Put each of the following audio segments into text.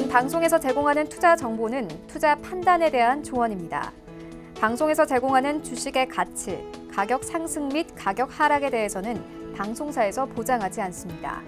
방송에서 제공하는 투자 정보는 투자 판단에 대한 조언입니다. 방송에서 제공하는 주식의 가치, 가격 상승 및 가격 하락에 대해서는 방송사에서 보장하지 않습니다.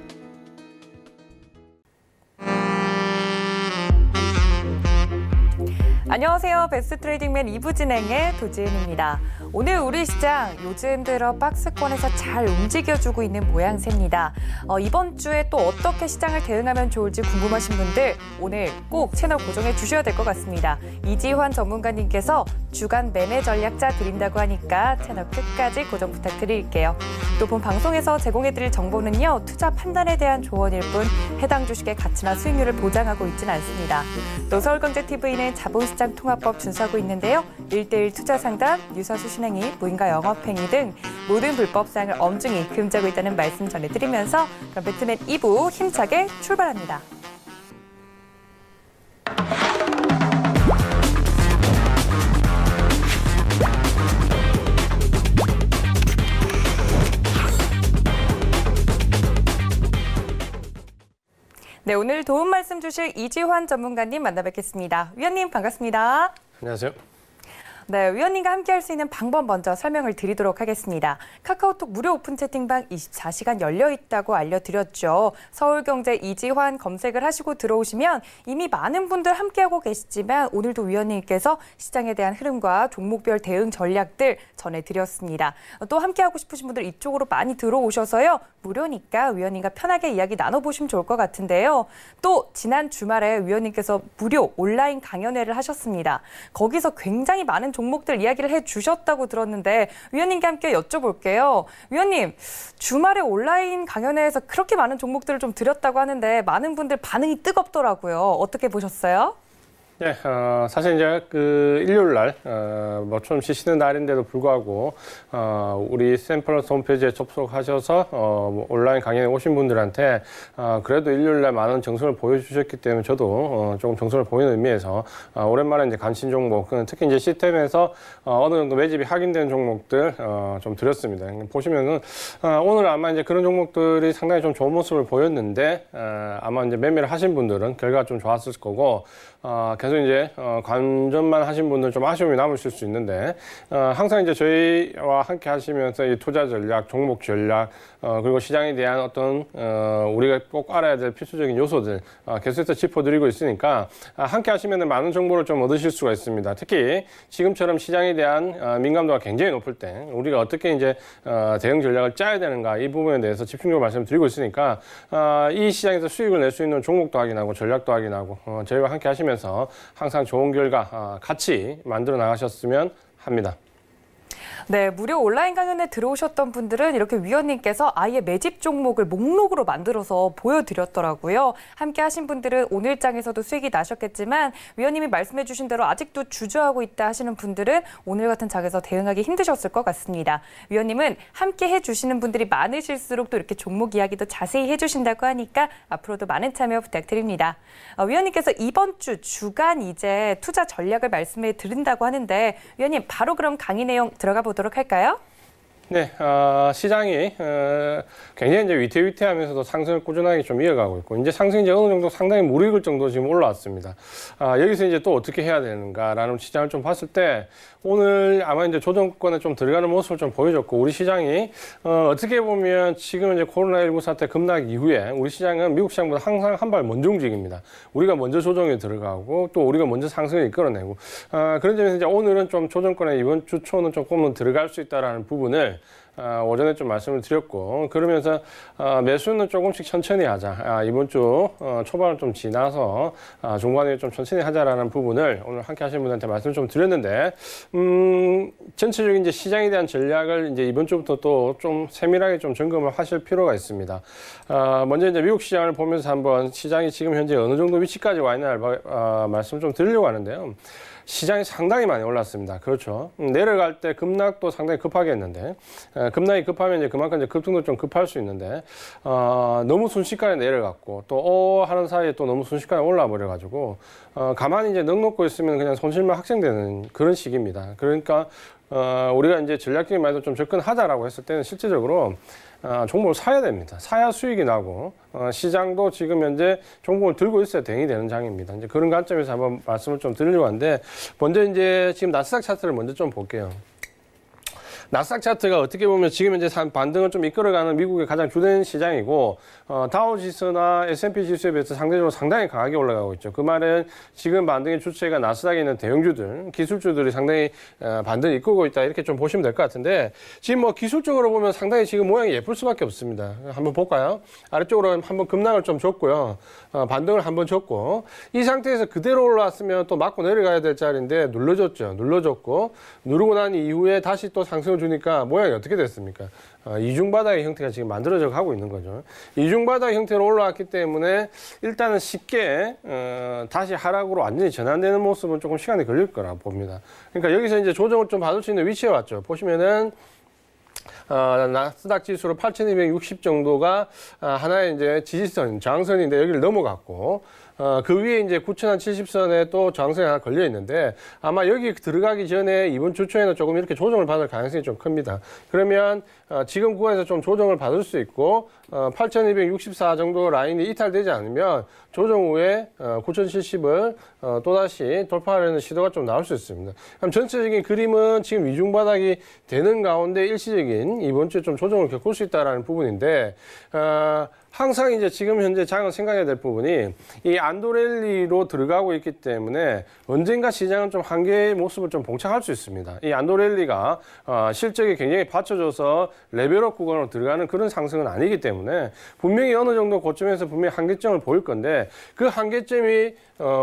안녕하세요. 베스트 트레이딩맨 2부 진행의 도지은입니다. 오늘 우리 시장 요즘 들어 박스권에서 잘 움직여주고 있는 모양새입니다. 이번 주에 또 어떻게 시장을 대응하면 좋을지 궁금하신 분들 오늘 꼭 채널 고정해 주셔야 될 것 같습니다. 이지환 전문가님께서 주간 매매 전략자 드린다고 하니까 채널 끝까지 고정 부탁드릴게요. 또 본 방송에서 제공해드릴 정보는요. 투자 판단에 대한 조언일 뿐 해당 주식의 가치나 수익률을 보장하고 있지는 않습니다. 또 서울경제TV는 자본시장 통합법 준수하고 있는데요. 1:1 투자 상담, 유사수 신행위, 무인가 영업행위 등 모든 불법 사항을 엄중히 금지하고 있다는 말씀 전해드리면서 그럼 배트맨 2부 힘차게 출발합니다. 네, 오늘 도움 말씀 주실 이지환 전문가님 만나 뵙겠습니다. 위원님 반갑습니다. 안녕하세요. 네, 위원님과 함께 할 수 있는 방법 먼저 설명을 드리도록 하겠습니다. 카카오톡 무료 오픈 채팅방 24시간 열려 있다고 알려드렸죠. 서울경제 이지환 검색을 하시고 들어오시면 이미 많은 분들 함께하고 계시지만 오늘도 위원님께서 시장에 대한 흐름과 종목별 대응 전략들 전해드렸습니다. 또 함께하고 싶으신 분들 이쪽으로 많이 들어오셔서요. 무료니까 위원님과 편하게 이야기 나눠보시면 좋을 것 같은데요. 또 지난 주말에 위원님께서 무료 온라인 강연회를 하셨습니다. 거기서 굉장히 많은 종목들 이야기를 해주셨다고 들었는데 위원님께 함께 여쭤볼게요. 위원님, 주말에 온라인 강연회에서 그렇게 많은 종목들을 좀 드렸다고 하는데 많은 분들 반응이 뜨겁더라고요. 어떻게 보셨어요? 네, 사실 이제 일요일 날, 모처럼 쉬시는 날인데도 불구하고, 우리 샘플러스 홈페이지에 접속하셔서, 온라인 강연에 오신 분들한테, 그래도 일요일 날 많은 정성을 보여주셨기 때문에 저도, 조금 정성을 보이는 의미에서, 오랜만에 이제 관심 종목, 특히 이제 시스템에서, 어느 정도 매집이 확인된 종목들, 좀 드렸습니다. 보시면은, 오늘 아마 이제 그런 종목들이 상당히 좀 좋은 모습을 보였는데, 아마 이제 매매를 하신 분들은 결과가 좀 좋았을 거고, 계속 이제 관전만 하신 분들 좀 아쉬움이 남으실 수 있는데 항상 이제 저희와 함께 하시면서 이 투자 전략, 종목 전략 그리고 시장에 대한 어떤 우리가 꼭 알아야 될 필수적인 요소들 계속해서 짚어드리고 있으니까 함께 하시면 많은 정보를 좀 얻으실 수가 있습니다. 특히 지금처럼 시장에 대한 민감도가 굉장히 높을 때 우리가 어떻게 이제 대응 전략을 짜야 되는가 이 부분에 대해서 집중적으로 말씀드리고 있으니까 이 시장에서 수익을 낼 수 있는 종목도 확인하고 전략도 확인하고 저희와 함께 하시면서 항상 좋은 결과 같이 만들어 나가셨으면 합니다. 네, 무료 온라인 강연에 들어오셨던 분들은 이렇게 위원님께서 아예 매집 종목을 목록으로 만들어서 보여드렸더라고요. 함께 하신 분들은 오늘 장에서도 수익이 나셨겠지만 위원님이 말씀해 주신 대로 아직도 주저하고 있다 하시는 분들은 오늘 같은 장에서 대응하기 힘드셨을 것 같습니다. 위원님은 함께 해주시는 분들이 많으실수록 또 이렇게 종목 이야기도 자세히 해주신다고 하니까 앞으로도 많은 참여 부탁드립니다. 위원님께서 이번 주 주간 이제 투자 전략을 말씀해 드린다고 하는데 위원님 바로 그럼 강의 내용 들어가 보도록 할까요? 네, 시장이 굉장히 이제 위태위태하면서도 상승을 꾸준하게 좀 이어가고 있고 이제 상승이 이제 어느 정도 상당히 무르익을 정도 지금 올라왔습니다. 여기서 이제 또 어떻게 해야 되는가라는 시장을 좀 봤을 때 오늘 아마 이제 조정권에 좀 들어가는 모습을 좀 보여줬고 우리 시장이 어떻게 보면 지금 이제 코로나19 사태 급락 이후에 우리 시장은 미국 시장보다 항상 한 발 먼저 움직입니다. 우리가 먼저 조정에 들어가고 또 우리가 먼저 상승을 이끌어내고 그런 점에서 이제 오늘은 좀 조정권에 이번 주 초는 조금은 들어갈 수 있다라는 부분을 오전에 좀 말씀을 드렸고 그러면서 매수는 조금씩 천천히 하자. 이번 주 초반을 좀 지나서 중반에 좀 천천히 하자라는 부분을 오늘 함께 하신 분한테 말씀을 좀 드렸는데 전체적인 이제 시장에 대한 전략을 이제 이번 주부터 또 좀 세밀하게 좀 점검을 하실 필요가 있습니다. 먼저 이제 미국 시장을 보면서 한번 시장이 지금 현재 어느 정도 위치까지 와 있나를 말씀을 좀 드리려고 하는데요. 시장이 상당히 많이 올랐습니다. 그렇죠. 내려갈 때 급락도 상당히 급하게 했는데 급락이 급하면 이제 그만큼 이제 급등도 좀 급할 수 있는데 너무 순식간에 내려갔고 또 하는 사이에 또 너무 순식간에 올라와 버려가지고 가만히 이제 넋놓고 있으면 그냥 손실만 확생되는 그런 시기입니다. 그러니까 우리가 이제 전략적인 말도 좀 접근하자라고 했을 때는 실질적으로 종목을 사야 됩니다. 사야 수익이 나고 시장도 지금 현재 종목을 들고 있어야 대응이 되는 장입니다. 이제 그런 관점에서 한번 말씀을 좀 드리려고 하는데 먼저 이제 지금 나스닥 차트를 먼저 좀 볼게요. 나스닥 차트가 어떻게 보면 지금 현재 반등을 좀 이끌어가는 미국의 가장 주된 시장이고 다우지수나 S&P 지수에 비해서 상대적으로 상당히 강하게 올라가고 있죠. 그 말은 지금 반등의 주체가 나스닥에 있는 대형주들, 기술주들이 상당히 반등을 이끌고 있다 이렇게 좀 보시면 될 것 같은데 지금 뭐 기술적으로 보면 상당히 지금 모양이 예쁠 수밖에 없습니다. 한번 볼까요? 아래쪽으로 한번 급락을 좀 줬고요. 반등을 한번 줬고 이 상태에서 그대로 올라왔으면 또 맞고 내려가야 될 자리인데 눌러줬죠. 눌러줬고 누르고 난 이후에 다시 또 상승을 주니까 모양이 어떻게 됐습니까? 이중바닥의 형태가 지금 만들어져 가고 있는 거죠. 이중바닥 형태로 올라왔기 때문에 일단은 쉽게 다시 하락으로 완전히 전환되는 모습은 조금 시간이 걸릴 거라 봅니다. 그러니까 여기서 이제 조정을 좀 받을 수 있는 위치에 왔죠. 보시면은 나스닥 지수로 8,260 정도가 하나의 이제 지지선, 저항선인데 여기를 넘어갔고 그 위에 이제 9,070선에 또 저항선이 하나 걸려 있는데 아마 여기 들어가기 전에 이번 주 초에는 조금 이렇게 조정을 받을 가능성이 좀 큽니다. 그러면 지금 구간에서 좀 조정을 받을 수 있고 8,264 정도 라인이 이탈되지 않으면 조정 후에 9,070을 또다시 돌파하려는 시도가 좀 나올 수 있습니다. 그럼 전체적인 그림은 지금 위중바닥이 되는 가운데 일시적인 이번 주에 좀 조정을 겪을 수 있다는 부분인데 항상 이제 지금 현재 장은 생각해야 될 부분이 이 안도랠리로 들어가고 있기 때문에 언젠가 시장은 좀 한계의 모습을 좀 봉착할 수 있습니다. 이 안도랠리가 실적이 굉장히 받쳐줘서 레벨업 구간으로 들어가는 그런 상승은 아니기 때문에 분명히 어느 정도 고점에서 분명히 한계점을 보일 건데 그 한계점이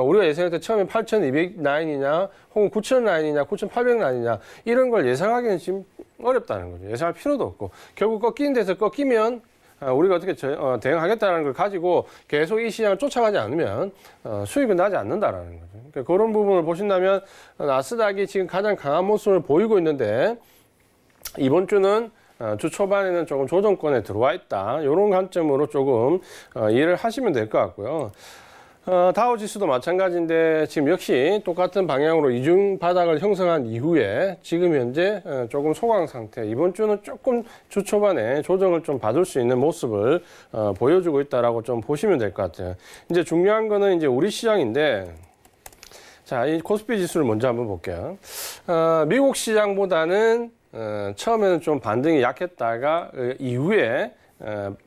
우리가 예상할 때 처음에 8,200 라인이냐 혹은 9,000 라인이냐 9,800 라인이냐 이런 걸 예상하기는 지금 어렵다는 거죠. 예상할 필요도 없고 결국 꺾이는 데서 꺾이면 우리가 어떻게 대응하겠다는 걸 가지고 계속 이 시장을 쫓아가지 않으면 수익은 나지 않는다라는 거죠. 그러니까 그런 부분을 보신다면 나스닥이 지금 가장 강한 모습을 보이고 있는데 이번 주는 주 초반에는 조금 조정권에 들어와 있다. 이런 관점으로 조금 이해를 하시면 될 것 같고요. 다우지수도 마찬가지인데 지금 역시 똑같은 방향으로 이중 바닥을 형성한 이후에 지금 현재 조금 소강 상태. 이번 주는 조금 주 초반에 조정을 좀 받을 수 있는 모습을 보여주고 있다라고 좀 보시면 될 것 같아요. 이제 중요한 거는 이제 우리 시장인데 자, 이 코스피 지수를 먼저 한번 볼게요. 미국 시장보다는 처음에는 좀 반등이 약했다가 이후에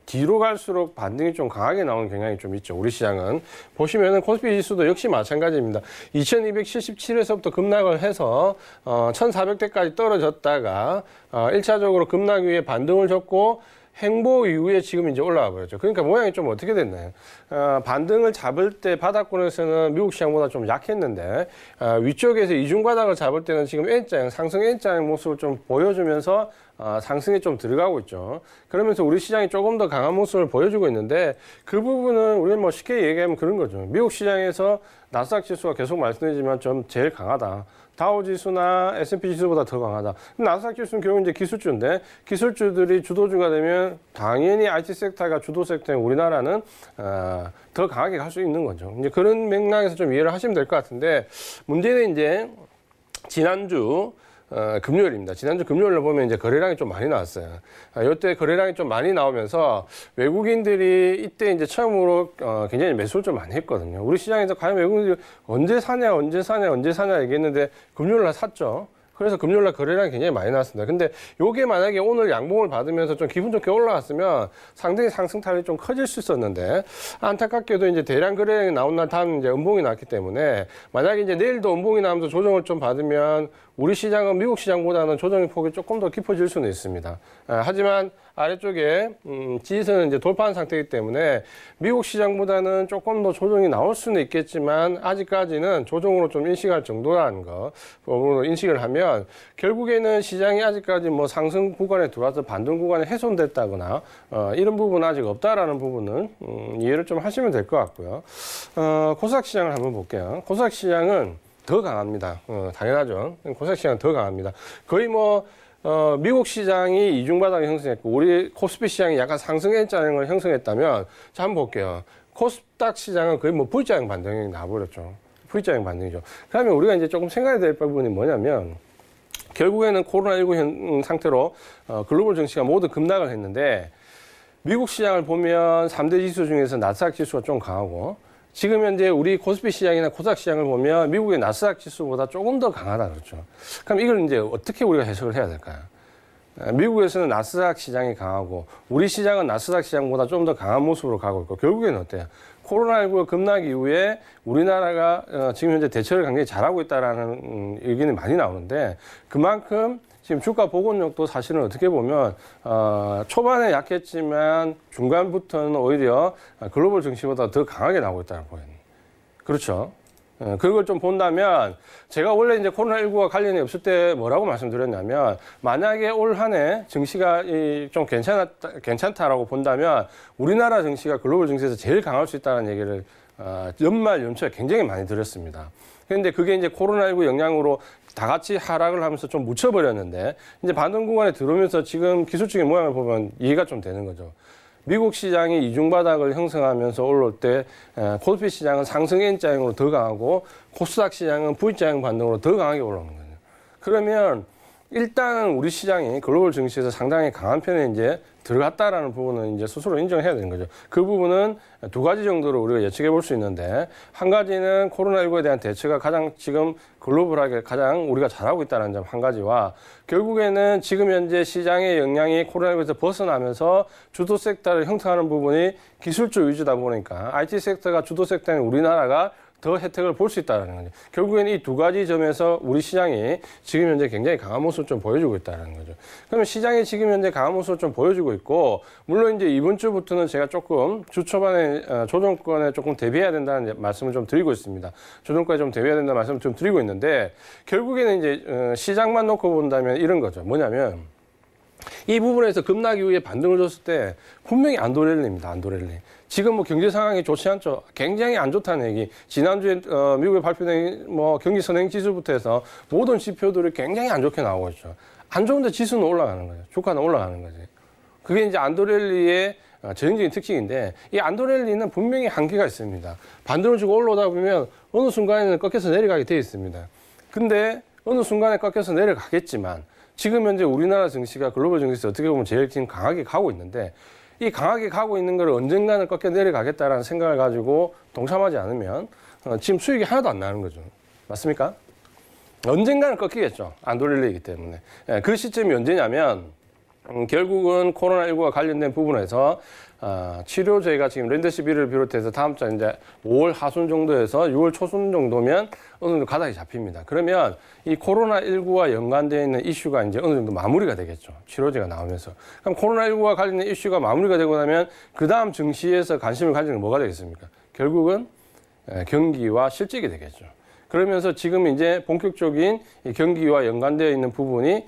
뒤로 갈수록 반등이 좀 강하게 나오는 경향이 좀 있죠. 우리 시장은 보시면은 코스피 지수도 역시 마찬가지입니다. 2277에서부터 급락을 해서 1400대까지 떨어졌다가 1차적으로 급락 위에 반등을 줬고 행보 이후에 지금 이제 올라와 버렸죠. 그러니까 모양이 좀 어떻게 됐나요? 반등을 잡을 때 바닥권에서는 미국 시장보다 좀 약했는데 위쪽에서 이중바닥을 잡을 때는 지금 N자형, 상승 N자형 모습을 좀 보여주면서 상승에 좀 들어가고 있죠. 그러면서 우리 시장이 조금 더 강한 모습을 보여주고 있는데 그 부분은 우리는 뭐 쉽게 얘기하면 그런 거죠. 미국 시장에서 나스닥 지수가 계속 말씀드리지만 좀 제일 강하다. 다우지수나 S&P 지수보다 더 강하다. 나스닥 지수는 결국 이제 기술주인데 기술주들이 주도주가 되면 당연히 IT 섹터가 주도 섹터인 우리나라는 더 강하게 갈 수 있는 거죠. 이제 그런 맥락에서 좀 이해를 하시면 될 것 같은데 문제는 이제 지난주 금요일입니다. 지난주 금요일로 보면 이제 거래량이 좀 많이 나왔어요. 이때 거래량이 좀 많이 나오면서 외국인들이 이때 이제 처음으로 굉장히 매수를 좀 많이 했거든요. 우리 시장에서 과연 외국인들이 언제 사냐 얘기했는데 금요일 날 샀죠. 그래서 금요일날 거래량이 굉장히 많이 나왔습니다. 근데 요게 만약에 오늘 양봉을 받으면서 좀 기분 좋게 올라왔으면 상당히 상승 탄력이 좀 커질 수 있었는데 안타깝게도 이제 대량 거래량이 나온 날 다음 이제 음봉이 났기 때문에 만약에 이제 내일도 음봉이 나면서 조정을 좀 받으면 우리 시장은 미국 시장보다는 조정의 폭이 조금 더 깊어질 수는 있습니다. 하지만 아래쪽에 지지선은 이제 돌파한 상태이기 때문에 미국 시장보다는 조금 더 조정이 나올 수는 있겠지만 아직까지는 조정으로 좀 인식할 정도라는 거 부분으로 인식을 하면 결국에는 시장이 아직까지 뭐 상승 구간에 들어와서 반등 구간에 훼손됐다거나 이런 부분은 아직 없다라는 부분은 이해를 좀 하시면 될 것 같고요. 코스닥 시장을 한번 볼게요. 코스닥 시장은 더 강합니다. 당연하죠. 코스닥 시장은 더 강합니다. 거의 뭐 미국 시장이 이중바닥을 형성했고 우리 코스피 시장이 약간 상승 N자형을 형성했다면 자 한번 볼게요. 코스닥 시장은 거의 뭐 V자형 반등이 나와버렸죠. V자형 반등이죠. 그러면 우리가 이제 조금 생각해야 될 부분이 뭐냐면 결국에는 코로나19 상태로 글로벌 증시가 모두 급락을 했는데 미국 시장을 보면 3대 지수 중에서 나스닥 지수가 좀 강하고 지금 현재 우리 코스피 시장이나 코스닥 시장을 보면 미국의 나스닥 지수보다 조금 더 강하다 그렇죠. 그럼 이걸 이제 어떻게 우리가 해석을 해야 될까요? 미국에서는 나스닥 시장이 강하고 우리 시장은 나스닥 시장보다 좀 더 강한 모습으로 가고 있고 결국에는 어때요? 코로나19 급락 이후에 우리나라가 지금 현재 대처를 굉장히 잘하고 있다라는 의견이 많이 나오는데 그만큼 지금 주가 복원력도 사실은 어떻게 보면 초반에 약했지만 중간부터는 오히려 글로벌 증시보다 더 강하게 나오고 있다고 보여요. 그렇죠. 그걸 좀 본다면 제가 원래 이제 코로나19와 관련이 없을 때 뭐라고 말씀드렸냐면 만약에 올 한 해 증시가 좀 괜찮다라고 본다면 우리나라 증시가 글로벌 증시에서 제일 강할 수 있다는 얘기를 연말 연초에 굉장히 많이 드렸습니다. 그런데 그게 이제 코로나19 영향으로 다 같이 하락을 하면서 좀 묻혀버렸는데 이제 반등 구간에 들어오면서 지금 기술적인 모양을 보면 이해가 좀 되는 거죠. 미국 시장이 이중바닥을 형성하면서 올라올 때 코스피 시장은 상승 N자형으로 더 강하고 코스닥 시장은 V자형 반등으로 더 강하게 올라오는 거죠. 그러면 일단은 우리 시장이 글로벌 증시에서 상당히 강한 편에 이제 들어갔다라는 부분은 이제 스스로 인정해야 되는 거죠. 그 부분은 두 가지 정도로 우리가 예측해 볼 수 있는데 한 가지는 코로나19에 대한 대처가 가장 지금 글로벌하게 가장 우리가 잘하고 있다는 점 한 가지와 결국에는 지금 현재 시장의 영향이 코로나19에서 벗어나면서 주도 섹터를 형성하는 부분이 기술적 위주다 보니까 IT 섹터가 주도 섹터인 우리나라가 더 혜택을 볼 수 있다는 거죠. 결국에는 이 두 가지 점에서 우리 시장이 지금 현재 굉장히 강한 모습을 좀 보여주고 있다는 거죠. 그러면 시장이 지금 현재 강한 모습을 좀 보여주고 있고, 물론 이제 이번 주부터는 제가 조금 주 초반에 조정권에 조금 대비해야 된다는 말씀을 좀 드리고 있습니다. 조정권에 좀 대비해야 된다는 말씀을 좀 드리고 있는데, 결국에는 이제 시장만 놓고 본다면 이런 거죠. 뭐냐면, 이 부분에서 급락 이후에 반등을 줬을 때 분명히 안도렐리입니다. 안도렐리. 지금 뭐 경제 상황이 좋지 않죠. 굉장히 안 좋다는 얘기. 지난주에 미국에 발표된 뭐 경기 선행 지수부터 해서 모든 지표들이 굉장히 안 좋게 나오고 있죠. 안 좋은데 지수는 올라가는 거죠. 주가는 올라가는 거지. 그게 이제 안도렐리의 전형적인 특징인데 이 안도렐리는 분명히 한계가 있습니다. 반등을 주고 올라오다 보면 어느 순간에는 꺾여서 내려가게 돼 있습니다. 근데 어느 순간에 꺾여서 내려가겠지만 지금 현재 우리나라 증시가 글로벌 증시에서 어떻게 보면 제일 지금 강하게 가고 있는데 이 강하게 가고 있는 걸 언젠가는 꺾여 내려가겠다라는 생각을 가지고 동참하지 않으면 지금 수익이 하나도 안 나는 거죠. 맞습니까? 언젠가는 꺾이겠죠. 안도렐리이기 때문에. 그 시점이 언제냐면 결국은 코로나19와 관련된 부분에서 치료제가 지금 렌데시비를 비롯해서 다음 달 이제 5월 하순 정도에서 6월 초순 정도면 어느 정도 가닥이 잡힙니다. 그러면 이 코로나19와 연관되어 있는 이슈가 이제 어느 정도 마무리가 되겠죠. 치료제가 나오면서. 그럼 코로나19와 관련된 이슈가 마무리가 되고 나면 그 다음 증시에서 관심을 가지는 게 뭐가 되겠습니까? 결국은 경기와 실적이 되겠죠. 그러면서 지금 이제 본격적인 이 경기와 연관되어 있는 부분이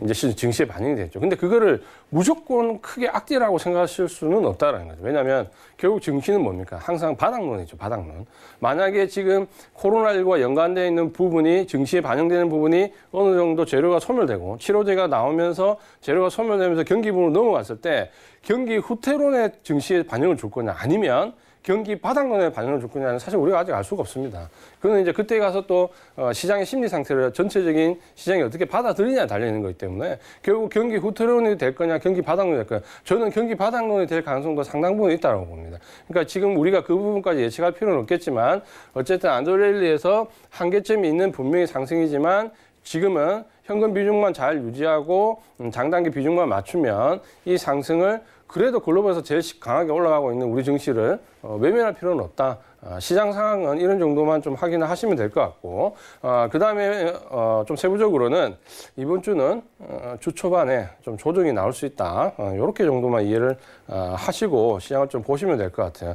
이제 증시에 반영이 됐죠. 근데 그거를 무조건 크게 악재라고 생각하실 수는 없다라는 거죠. 왜냐하면 결국 증시는 뭡니까? 항상 바닥론이죠. 바닥론. 만약에 지금 코로나19와 연관되어 있는 부분이 증시에 반영되는 부분이 어느 정도 재료가 소멸되고 치료제가 나오면서 재료가 소멸되면서 경기 부분으로 넘어갔을 때 경기 후퇴론의 증시에 반영을 줄 거냐 아니면 경기 바닥론에 반영을 줄 거냐는 사실 우리가 아직 알 수가 없습니다. 그는 이제 그때 가서 또 시장의 심리 상태를 전체적인 시장이 어떻게 받아들이냐에 달려있는 거기 때문에 결국 경기 후퇴론이 될 거냐 경기 바닥론이 될 거냐 저는 경기 바닥론이 될 가능성도 상당 부분 있다고 봅니다. 그러니까 지금 우리가 그 부분까지 예측할 필요는 없겠지만 어쨌든 안도렐리에서 한계점이 있는 분명히 상승이지만 지금은 현금 비중만 잘 유지하고 장단기 비중만 맞추면 이 상승을 그래도 글로벌에서 제일 강하게 올라가고 있는 우리 증시를 외면할 필요는 없다. 시장 상황은 이런 정도만 좀 확인을 하시면 될 것 같고 그 다음에 좀 세부적으로는 이번 주는 주 초반에 좀 조정이 나올 수 있다. 이렇게 정도만 이해를 하시고 시장을 좀 보시면 될 것 같아요.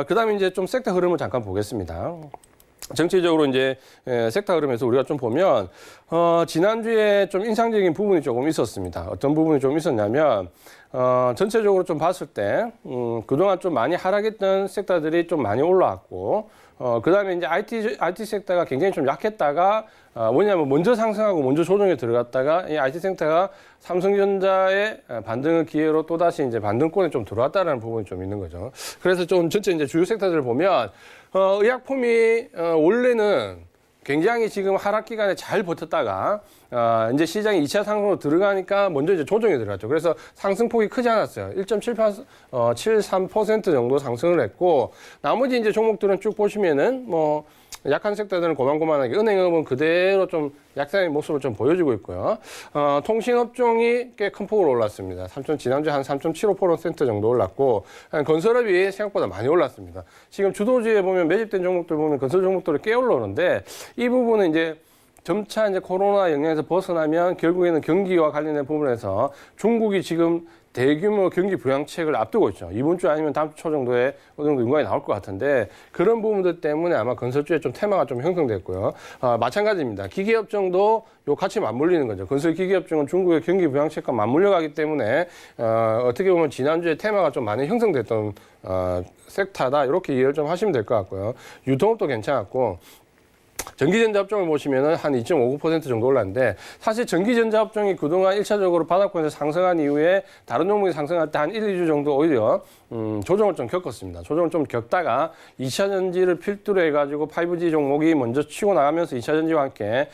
그 다음에 이제 좀 섹터 흐름을 잠깐 보겠습니다. 전체적으로 이제 섹터 흐름에서 우리가 좀 보면 지난주에 좀 인상적인 부분이 조금 있었습니다. 어떤 부분이 좀 있었냐면 전체적으로 좀 봤을 때 그동안 좀 많이 하락했던 섹터들이 좀 많이 올라왔고 그다음에 이제 IT 섹터가 굉장히 좀 약했다가 뭐냐면 먼저 상승하고 먼저 조정에 들어갔다가 이 IT 섹터가 삼성전자의 반등을 기회로 또다시 이제 반등권에 좀 들어왔다는 부분이 좀 있는 거죠. 그래서 좀 전체 이제 주요 섹터들을 보면 의약품이 원래는 굉장히 지금 하락 기간에 잘 버텼다가 이제 시장이 2차 상승으로 들어가니까 먼저 이제 조정에 들어갔죠. 그래서 상승폭이 크지 않았어요. 1.73% 정도 상승을 했고 나머지 이제 종목들은 쭉 보시면은 뭐 약한 섹터들은 고만고만하게 은행업은 그대로 좀 약세의 모습을 좀 보여주고 있고요. 통신업종이 꽤 큰 폭으로 올랐습니다. 지난주에 한 3.75% 정도 올랐고 건설업이 생각보다 많이 올랐습니다. 지금 주도주에 보면 매집된 종목들 보면 건설 종목들이 꽤 올라오는데 이 부분은 이제 점차 이제 코로나 영향에서 벗어나면 결국에는 경기와 관련된 부분에서 중국이 지금 대규모 경기 부양책을 앞두고 있죠. 이번 주 아니면 다음 주 초 정도에 어느 정도 윤곽이 나올 것 같은데 그런 부분들 때문에 아마 건설주에 좀 테마가 좀 형성됐고요. 마찬가지입니다. 기계업종도 요 같이 맞물리는 거죠. 건설 기계업종은 중국의 경기 부양책과 맞물려 가기 때문에 어떻게 보면 지난주에 테마가 좀 많이 형성됐던 섹터다. 이렇게 이해를 좀 하시면 될 것 같고요. 유통업도 괜찮았고 전기전자 업종을 보시면은 한 2.59% 정도 올랐는데 사실 전기전자 업종이 그동안 1차적으로 바닥권에서 상승한 이후에 다른 종목이 상승할 때 한 1, 2주 정도 오히려 조정을 좀 겪었습니다. 조정을 좀 겪다가 2차 전지를 필두로 해가지고 5G 종목이 먼저 치고 나가면서 2차 전지와 함께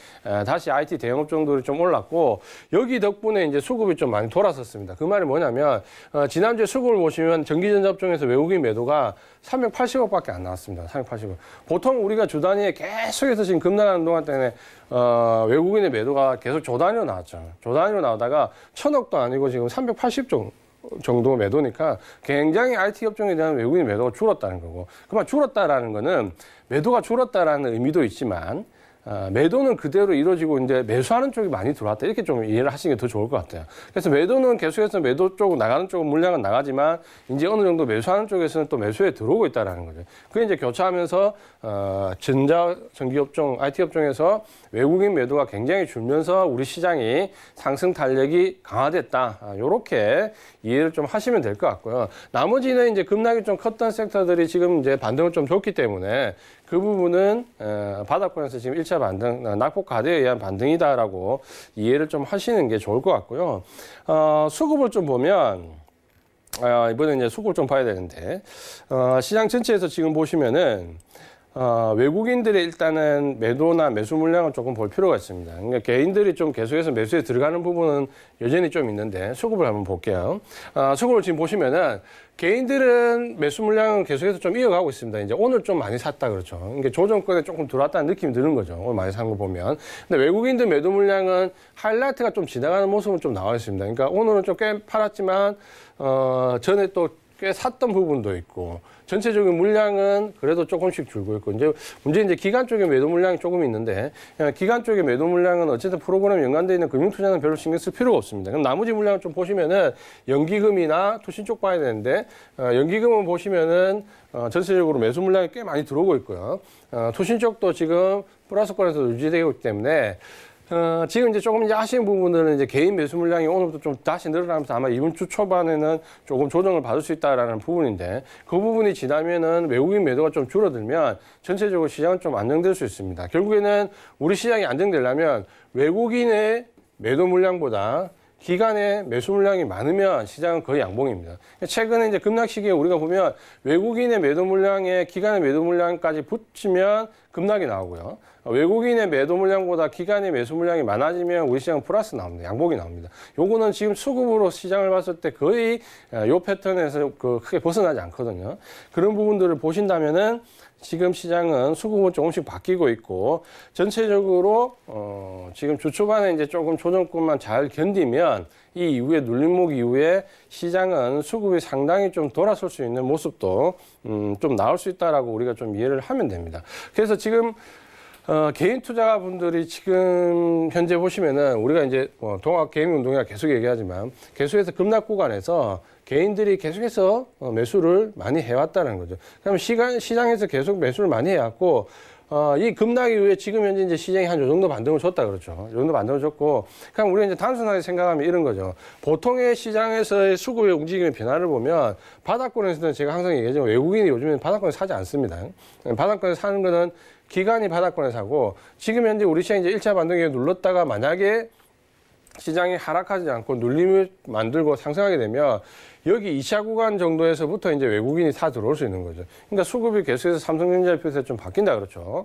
다시 IT 대형 업종들이 좀 올랐고 여기 덕분에 이제 수급이 좀 많이 돌아섰습니다. 그 말이 뭐냐면 지난주에 수급을 보시면 전기전자 업종에서 외국인 매도가 380억밖에 안 나왔습니다. 380억. 보통 우리가 주 단위에 계속해서 지금 급락하는 동안 때문에 외국인의 매도가 계속 조 단위로 나왔죠. 조 단위로 나오다가 1,000억도 아니고 지금 380 정도 매도니까 굉장히 IT 업종에 대한 외국인 매도가 줄었다는 거고 그만 줄었다라는 거는 매도가 줄었다라는 의미도 있지만 매도는 그대로 이루어지고 이제 매수하는 쪽이 많이 들어왔다 이렇게 좀 이해를 하시는 게 더 좋을 것 같아요. 그래서 매도는 계속해서 매도 쪽 나가는 쪽은 물량은 나가지만 이제 어느 정도 매수하는 쪽에서는 또 매수에 들어오고 있다라는 거죠. 그게 이제 교차하면서 전기업종, IT 업종에서 외국인 매도가 굉장히 줄면서 우리 시장이 상승 탄력이 강화됐다. 이렇게 이해를 좀 하시면 될 것 같고요. 나머지는 이제 급락이 좀 컸던 섹터들이 지금 이제 반등을 좀 줬기 때문에 그 부분은 바닥권에서 지금 1차 반등, 낙폭 가대에 의한 반등이다라고 이해를 좀 하시는 게 좋을 것 같고요. 수급을 좀 보면 이번에 이제 수급을 좀 봐야 되는데 시장 전체에서 지금 보시면은 외국인들의 일단은 매도나 매수 물량을 조금 볼 필요가 있습니다. 그러니까 개인들이 좀 계속해서 매수에 들어가는 부분은 여전히 좀 있는데 수급을 한번 볼게요. 수급을 지금 보시면은 개인들은 매수 물량은 계속해서 좀 이어가고 있습니다. 이제 오늘 좀 많이 샀다 그렇죠. 그러니까 조정권에 조금 들어왔다는 느낌이 드는 거죠. 오늘 많이 산 거 보면. 근데 외국인들 매도 물량은 하이라이트가 좀 지나가는 모습은 좀 나와 있습니다. 그러니까 오늘은 좀 꽤 팔았지만 전에 또 꽤 샀던 부분도 있고 전체적인 물량은 그래도 조금씩 줄고 있고 이제 문제는 이제 기간 쪽에 매도 물량이 조금 있는데 기간 쪽에 매도 물량은 어쨌든 프로그램에 연관되어 있는 금융투자는 별로 신경 쓸 필요가 없습니다. 그럼 나머지 물량을 좀 보시면은 연기금이나 투신 쪽 봐야 되는데 연기금은 보시면은 전체적으로 매수 물량이 꽤 많이 들어오고 있고요. 투신 쪽도 지금 플러스권에서 유지되고 있기 때문에 지금 이제 조금 이제 아쉬운 부분들은 이제 개인 매수 물량이 오늘부터 좀 다시 늘어나면서 아마 이번 주 초반에는 조금 조정을 받을 수 있다라는 부분인데 그 부분이 지나면은 외국인 매도가 좀 줄어들면 전체적으로 시장은 좀 안정될 수 있습니다. 결국에는 우리 시장이 안정되려면 외국인의 매도 물량보다 기간에 매수 물량이 많으면 시장은 거의 양봉입니다. 최근에 이제 급락 시기에 우리가 보면 외국인의 매도 물량에 기간의 매도 물량까지 붙이면 급락이 나오고요. 외국인의 매도 물량보다 기간의 매수 물량이 많아지면 우리 시장은 플러스 나옵니다. 양봉이 나옵니다. 요거는 지금 수급으로 시장을 봤을 때 거의 요 패턴에서 크게 벗어나지 않거든요. 그런 부분들을 보신다면은 지금 시장은 수급은 조금씩 바뀌고 있고 전체적으로 지금 주 초반에 이제 조금 조정권만 잘 견디면 이 이후에 눌림목 이후에 시장은 수급이 상당히 좀 돌아설 수 있는 모습도 좀 나올 수 있다라고 우리가 좀 이해를 하면 됩니다. 그래서 지금 개인 투자분들이 지금 현재 보시면은 우리가 이제 동학 개인 운동이라 계속 얘기하지만 계속해서 급락 구간에서 개인들이 계속해서 매수를 많이 해왔다는 거죠. 그러면 시장에서 계속 매수를 많이 해왔고 이 급락 이후에 지금 현재 이제 시장이 한 요 정도 반등을 줬다 그렇죠. 요 정도 반등을 줬고, 그냥 우리가 이제 단순하게 생각하면 이런 거죠. 보통의 시장에서의 수급의 움직임의 변화를 보면 바닥권에서는 제가 항상 얘기하지만 외국인이 요즘에는 바닥권에 사지 않습니다. 바닥권에 사는 거는 기관이 바닥권에 사고, 지금 현재 우리 시장이 이제 1차 반등에 눌렀다가 만약에 시장이 하락하지 않고 눌림을 만들고 상승하게 되면 여기 2차 구간 정도에서부터 이제 외국인이 다 들어올 수 있는 거죠. 그러니까 수급이 계속해서 삼성전자 표에서 좀 바뀐다 그렇죠.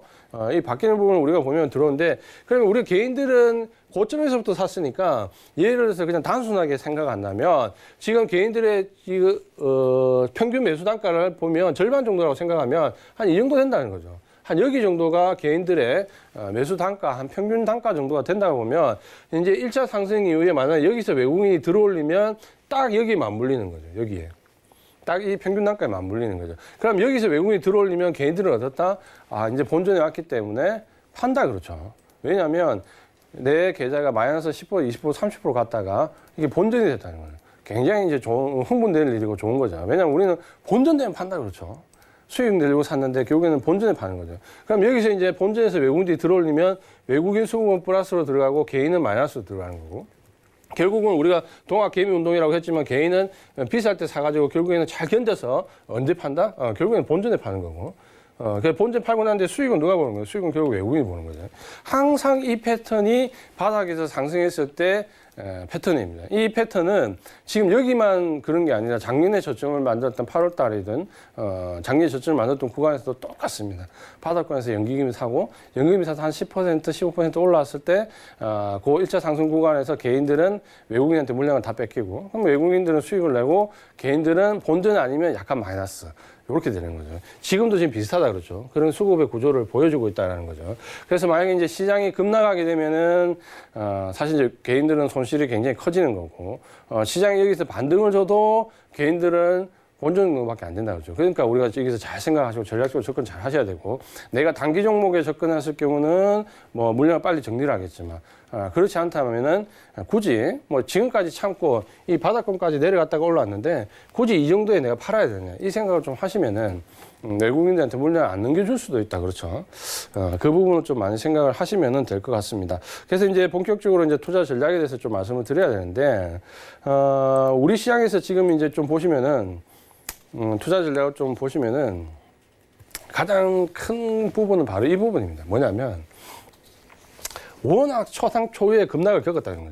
이 바뀌는 부분을 우리가 보면 들어오는데, 그러면 우리 개인들은 고점에서부터 샀으니까 예를 들어서 그냥 단순하게 생각한다면 지금 개인들의 평균 매수 단가를 보면 절반 정도라고 생각하면 한 이 정도 된다는 거죠. 한 여기 정도가 개인들의 매수 단가, 한 평균 단가 정도가 된다고 보면 이제 1차 상승 이후에 만약 여기서 외국인이 들어올리면 딱 여기에 맞물리는 거죠. 여기에. 딱 이 평균 단가에 맞물리는 거죠. 그럼 여기서 외국인이 들어올리면 개인들은 어떻다? 아, 이제 본전에 왔기 때문에 판다 그렇죠. 왜냐하면 내 계좌가 마이너스 10%, 20%, 30% 갔다가 이게 본전이 됐다는 거예요. 굉장히 이제 흥분될 일이고 좋은 거죠. 왜냐하면 우리는 본전되면 판다 그렇죠. 수익 내려고 샀는데 결국에는 본전에 파는 거죠. 그럼 여기서 이제 본전에서 외국인들이 들어올리면 외국인 수급은 플러스로 들어가고 개인은 마이너스로 들어가는 거고, 결국은 우리가 동학 개미 운동이라고 했지만 개인은 비쌀 때 사가지고 결국에는 잘 견뎌서 언제 판다? 결국에는 본전에 파는 거고. 그 본전 팔고 난 뒤에 수익은 누가 보는 거예요? 수익은 결국 외국인이 보는 거죠. 항상 이 패턴이 바닥에서 상승했을 때 패턴입니다. 이 패턴은 지금 여기만 그런 게 아니라 작년에 저점을 만들었던 8월 달이든 작년에 저점을 만들었던 구간에서도 똑같습니다. 바닥권에서 연기금이 사고 연기금이 사서 한 10%, 15% 올라왔을 때 그 1차 상승 구간에서 개인들은 외국인한테 물량을 다 뺏기고, 그럼 외국인들은 수익을 내고 개인들은 본전 아니면 약간 마이너스. 이렇게 되는 거죠. 지금도 지금 비슷하다 그렇죠. 그런 수급의 구조를 보여주고 있다는 거죠. 그래서 만약에 이제 시장이 급락하게 되면은 사실 이제 개인들은 손실이 굉장히 커지는 거고, 시장이 여기서 반등을 줘도 개인들은 본전 정도밖에 안 된다 그러죠. 그러니까 우리가 여기서 잘 생각하시고 전략적으로 접근 잘 하셔야 되고, 내가 단기 종목에 접근했을 경우는 뭐 물량을 빨리 정리를 하겠지만, 그렇지 않다면은 굳이 뭐 지금까지 참고 이 바닥권까지 내려갔다가 올라왔는데 굳이 이 정도에 내가 팔아야 되냐 이 생각을 좀 하시면은 외국인들한테 물량을 안 넘겨줄 수도 있다 그렇죠. 그 부분을 좀 많이 생각을 하시면은 될 것 같습니다. 그래서 이제 본격적으로 이제 투자 전략에 대해서 좀 말씀을 드려야 되는데, 우리 시장에서 지금 이제 좀 보시면은 투자 전략을 좀 보시면은 가장 큰 부분은 바로 이 부분입니다. 뭐냐면 워낙 초상초유의 급락을 겪었다는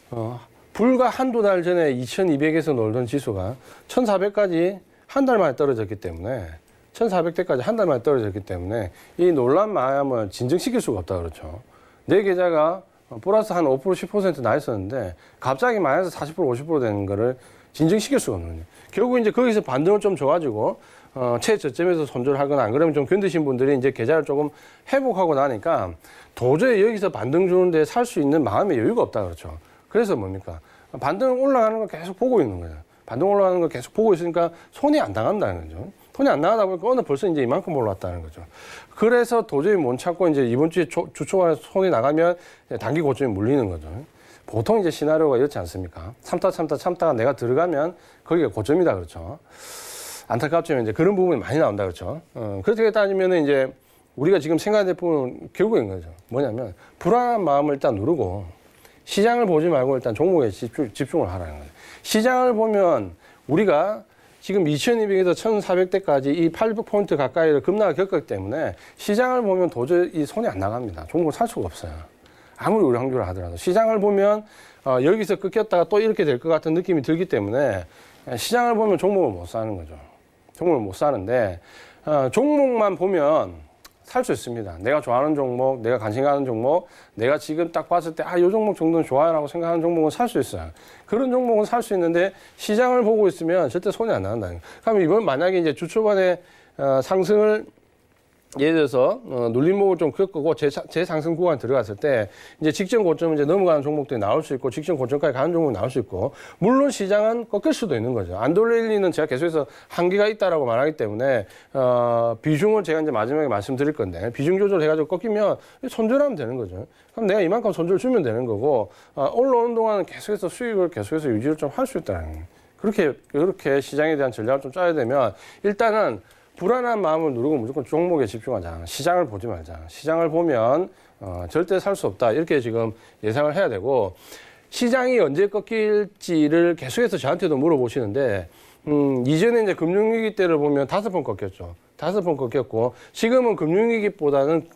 거죠. 불과 한두 달 전에 2200에서 놀던 지수가 1400까지 한 달 만에 떨어졌기 때문에, 1400대까지 한 달 만에 떨어졌기 때문에 이 놀란 마음을 진정시킬 수가 없다 그렇죠. 내 계좌가 플러스 한 5%, 10% 나 있었는데 갑자기 마이너스 40%, 50% 되는 거를 진정시킬 수가 없는 거예요. 결국 이제 거기서 반등을 좀 줘가지고 최저점에서 손절하거나 안 그러면 좀 견디신 분들이 이제 계좌를 조금 회복하고 나니까 도저히 여기서 반등 주는데 살 수 있는 마음의 여유가 없다 그렇죠. 그래서 뭡니까? 반등 올라가는 거 계속 보고 있는 거예요. 반등 올라가는 거 계속 보고 있으니까 손이 안 당한다는 거죠. 손이 안 나가다 보니까 오늘 벌써 이제 이만큼 올랐다는 거죠. 그래서 도저히 못 참고 이제 이번 주에 주 초반에 손이 나가면 단기 고점에 물리는 거죠. 보통 이제 시나리오가 이렇지 않습니까? 참다가 내가 들어가면 거기가 고점이다 그렇죠. 안타깝지만 이제 그런 부분이 많이 나온다 그렇죠. 그렇게 따지면은 이제 우리가 지금 생각해야 될 부분은 결국인 거죠. 뭐냐면 불안한 마음을 일단 누르고 시장을 보지 말고 일단 종목에 집중을 하라는 거죠. 시장을 보면 우리가 지금 2200에서 1400대까지 이 800포인트 가까이를 급락을 겪었기 때문에 시장을 보면 도저히 이 손이 안 나갑니다. 종목을 살 수가 없어요. 아무리 우리 확률을 하더라도 시장을 보면 여기서 끊겼다가 또 이렇게 될 것 같은 느낌이 들기 때문에 시장을 보면 종목을 못 사는 거죠. 종목을 못 사는데 종목만 보면 살 수 있습니다. 내가 좋아하는 종목, 내가 관심 가는 종목, 내가 지금 딱 봤을 때 이 종목 정도는 좋아요라고 생각하는 종목은 살 수 있어요. 그런 종목은 살 수 있는데 시장을 보고 있으면 절대 손이 안 나간다는 거예요. 그럼 이번 만약에 이제 주 초반에 상승을 예를 들어서 눌림목을 좀 겪고 재상승 구간 들어갔을 때 이제 직전 고점 이제 넘어가는 종목들이 나올 수 있고 직전 고점까지 가는 종목이 나올 수 있고, 물론 시장은 꺾일 수도 있는 거죠. 안 돌릴 리는 제가 계속해서 한계가 있다라고 말하기 때문에 비중을 제가 이제 마지막에 말씀드릴 건데, 비중 조절해가지고 꺾이면 손절하면 되는 거죠. 그럼 내가 이만큼 손절 주면 되는 거고, 올라오는 동안은 계속해서 수익을 계속해서 유지를 좀 할 수 있다는 거예요. 그렇게 시장에 대한 전략을 좀 짜야 되면 일단은 불안한 마음을 누르고 무조건 종목에 집중하자. 시장을 보지 말자. 시장을 보면 절대 살 수 없다. 이렇게 지금 예상을 해야 되고, 시장이 언제 꺾일지를 계속해서 저한테도 물어보시는데, 이전에 이제 금융위기 때를 보면 5번 꺾였죠. 5번 꺾였고, 지금은 금융위기보다는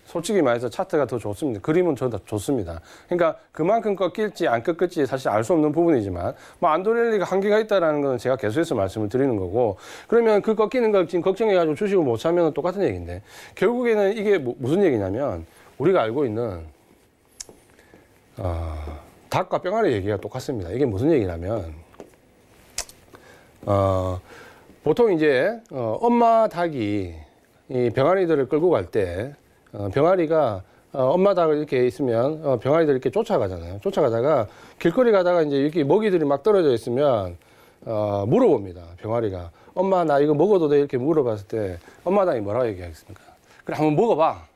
솔직히 말해서 차트가 더 좋습니다. 그림은 더 좋습니다. 그러니까 그만큼 꺾일지 안 꺾일지 사실 알 수 없는 부분이지만, 뭐 안도랠리가 한계가 있다라는 건 제가 계속해서 말씀을 드리는 거고, 그러면 그 꺾이는 걸 지금 걱정해가지고 주식을 못 사면 똑같은 얘기인데, 결국에는 이게 무슨 얘기냐면, 우리가 알고 있는 닭과 병아리 얘기가 똑같습니다. 이게 무슨 얘기냐면, 보통 이제 엄마 닭이 이 병아리들을 끌고 갈 때 병아리가 엄마 닭을 이렇게 있으면 병아리들 이렇게 쫓아가잖아요. 쫓아가다가 길거리 가다가 이제 이렇게 먹이들이 막 떨어져 있으면 물어봅니다. 병아리가 엄마 나 이거 먹어도 돼? 이렇게 물어봤을 때 엄마 닭이 뭐라고 얘기하겠습니까? 그래 한번 먹어봐.